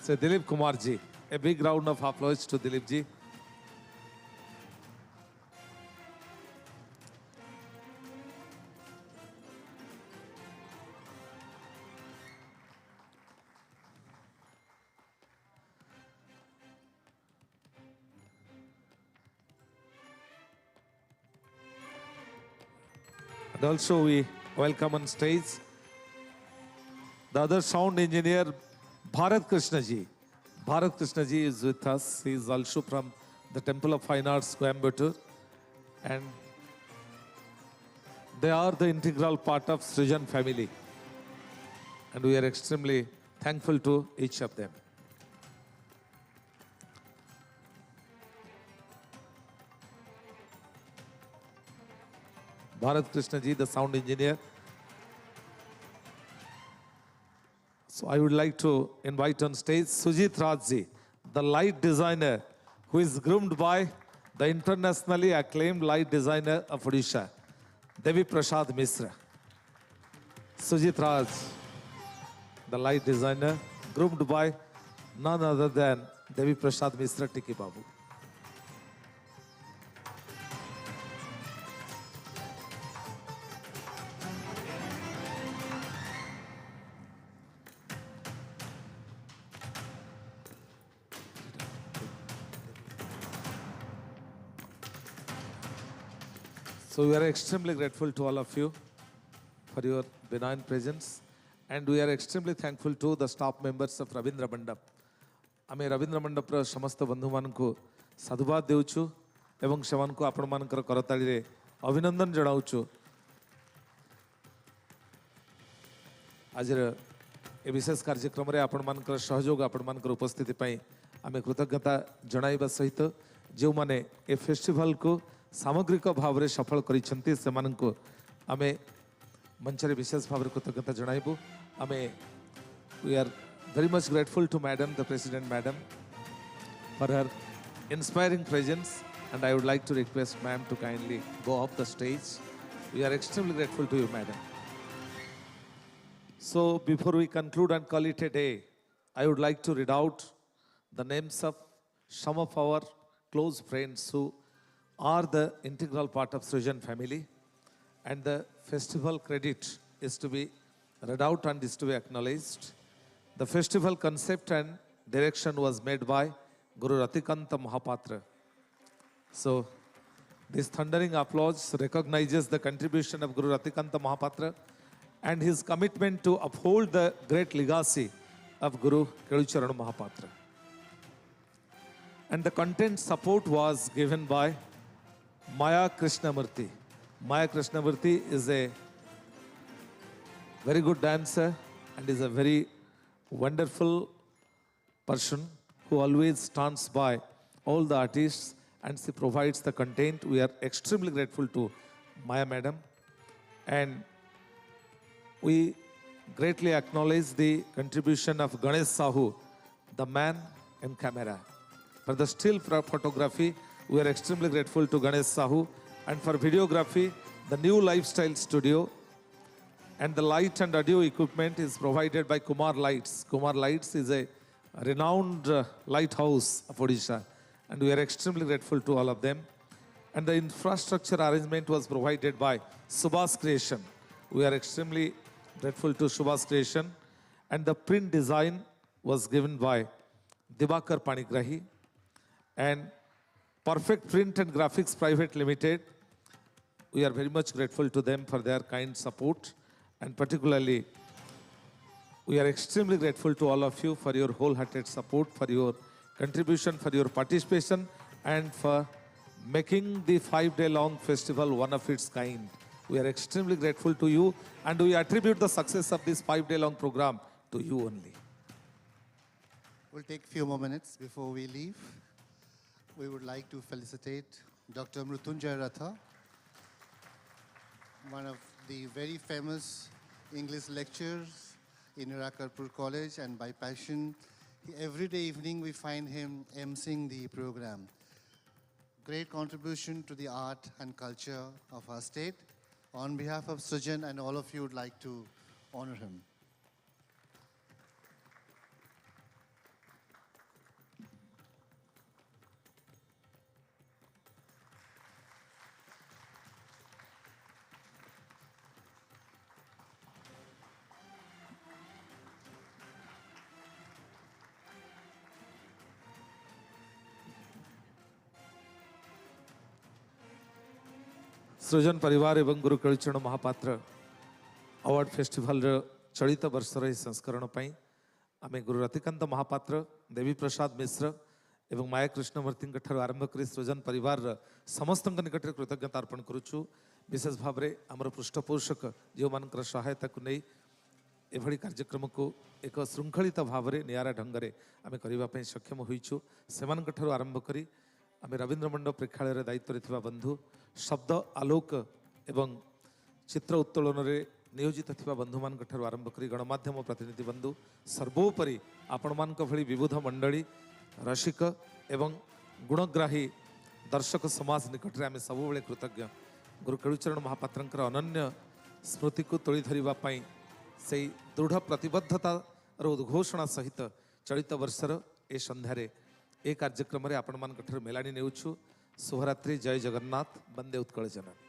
So Dilip Kumar ji, a big round of applause to Dilip ji. And also we welcome on stage the other sound engineer, Bharat Krishna ji. Bharat Krishna ji is with us. He is also from the Temple of Fine Arts, Coimbatore. And they are the integral part of Sṛjan family. And we are extremely thankful to each of them. Bharat Krishna ji, the sound engineer. So I would like to invite on stage Sujit Raj ji, the light designer who is groomed by the internationally acclaimed light designer of Odisha, Devi Prasad Misra. Sujit Raj, the light designer, groomed by none other than Devi Prasad Misra Tiki Babu. So we are extremely grateful to all of you for your benign presence, and we are extremely thankful to the staff members of Ravindra Mandap. आम रवींद्र मंडपर समस्त बंधु मान साधुवाद देउछु एवं सेमान को आपण मानकर करताली रे अभिनंदन जनाउछु। आज ए विशेष कार्यक्रम रे आपण मानकर सहयोग आपण मानकर उपस्थिति पई आमे कृतज्ञता जणाइबा सहित जो माने ए फेस्टिवल को सामग्रिक भाव रे सफल करिसंती सेमान को आमे मंच रे विशेष भाव रे कृतज्ञता जणाइबु। आमे we are very much grateful to Madam, the President Madam, for her inspiring presence, and I would like to request Ma'am to kindly go off the stage. We are extremely grateful to you, Madam. So before we conclude and call it a day, I would like to read out the names of some of our close friends who are the integral part of Sṛjan family, and the festival credit is to be read out and is to be acknowledged. The festival concept and direction was made by Guru Ratikanta Mohapatra. So this thundering applause recognizes the contribution of Guru Ratikanta Mohapatra and his commitment to uphold the great legacy of Guru Kelucharan Mohapatra. And the content support was given by Maya Krishnamurthy. Maya Krishnamurthy is a very good dancer and is a very wonderful person who always stands by all the artists and she provides the content. We are extremely grateful to Maya Madam, and we greatly acknowledge the contribution of Ganesh Sahu, the man in camera. For the still photography, we are extremely grateful to Ganesh Sahu, and for videography, the new lifestyle studio. And the light and audio equipment is provided by Kumar Lights. Kumar Lights is a renowned lighthouse of Odisha, and we are extremely grateful to all of them. And the infrastructure arrangement was provided by Subhas Creation. We are extremely grateful to Subhas Creation. And the print design was given by Dibakar Panigrahi. And Perfect Print and Graphics Private Limited, we are very much grateful to them for their kind support. And particularly, we are extremely grateful to all of you for your wholehearted support, for your contribution, for your participation, and for making the 5-day-long festival one of its kind. We are extremely grateful to you, and we attribute the success of this 5-day-long program to you only. We'll take a few more minutes before we leave. We would like to felicitate Dr. Mrutyunjay Ratha, one of the very famous English lecturers in Irakarpur College, and by passion, every day evening we find him emceeing the program. Great contribution to the art and culture of our state. On behalf of Sṛjan and all of you, would like to honor him. सृजन परिवार एवं गुरु Kelucharan Mahapatra award festival चलित वर्षर यह संस्करण पर आम गुरु रतिकांत महापात्र देवी प्रसाद मिश्र एवं माया कृष्णमूर्ति आरंभ कर सृजन परिवार समस्त निकट में कृतज्ञता अर्पण करुचु। विशेष भाव में आमर पृष्ठपोषक जो मान सहायता को नहीं एभली कार्यक्रम को एक श्रृंखलित भाव में निरा ढंग से आम करने सक्षम होइछु। सेमानंकठारु आरंभ करी आम रवींद्र मंडप प्रेक्षालय दायित्व रे बंधु शब्द आलोक एवं चित्र उत्तोलन में नियोजित थिबा बंधु मान आरंभ करी गणमाध्यम प्रतिनिधि बंधु सर्वोपरि आपण मान भली विविध मंडली रसिक एवं गुणग्राही दर्शक समाज निकट में आम सब कृतज्ञ। गुरु केलुचरण महापात्र अनन्य स्मृति को तोली धरवाई से दृढ़ प्रतिबद्धतार उद्घोषणा सहित चलित वर्षर ए संध्यारे ए कार्यक्रम आपण मान मेलानी नेउछु। शुभरात्रि, जय जगन्नाथ, वंदे उत्कल जननी।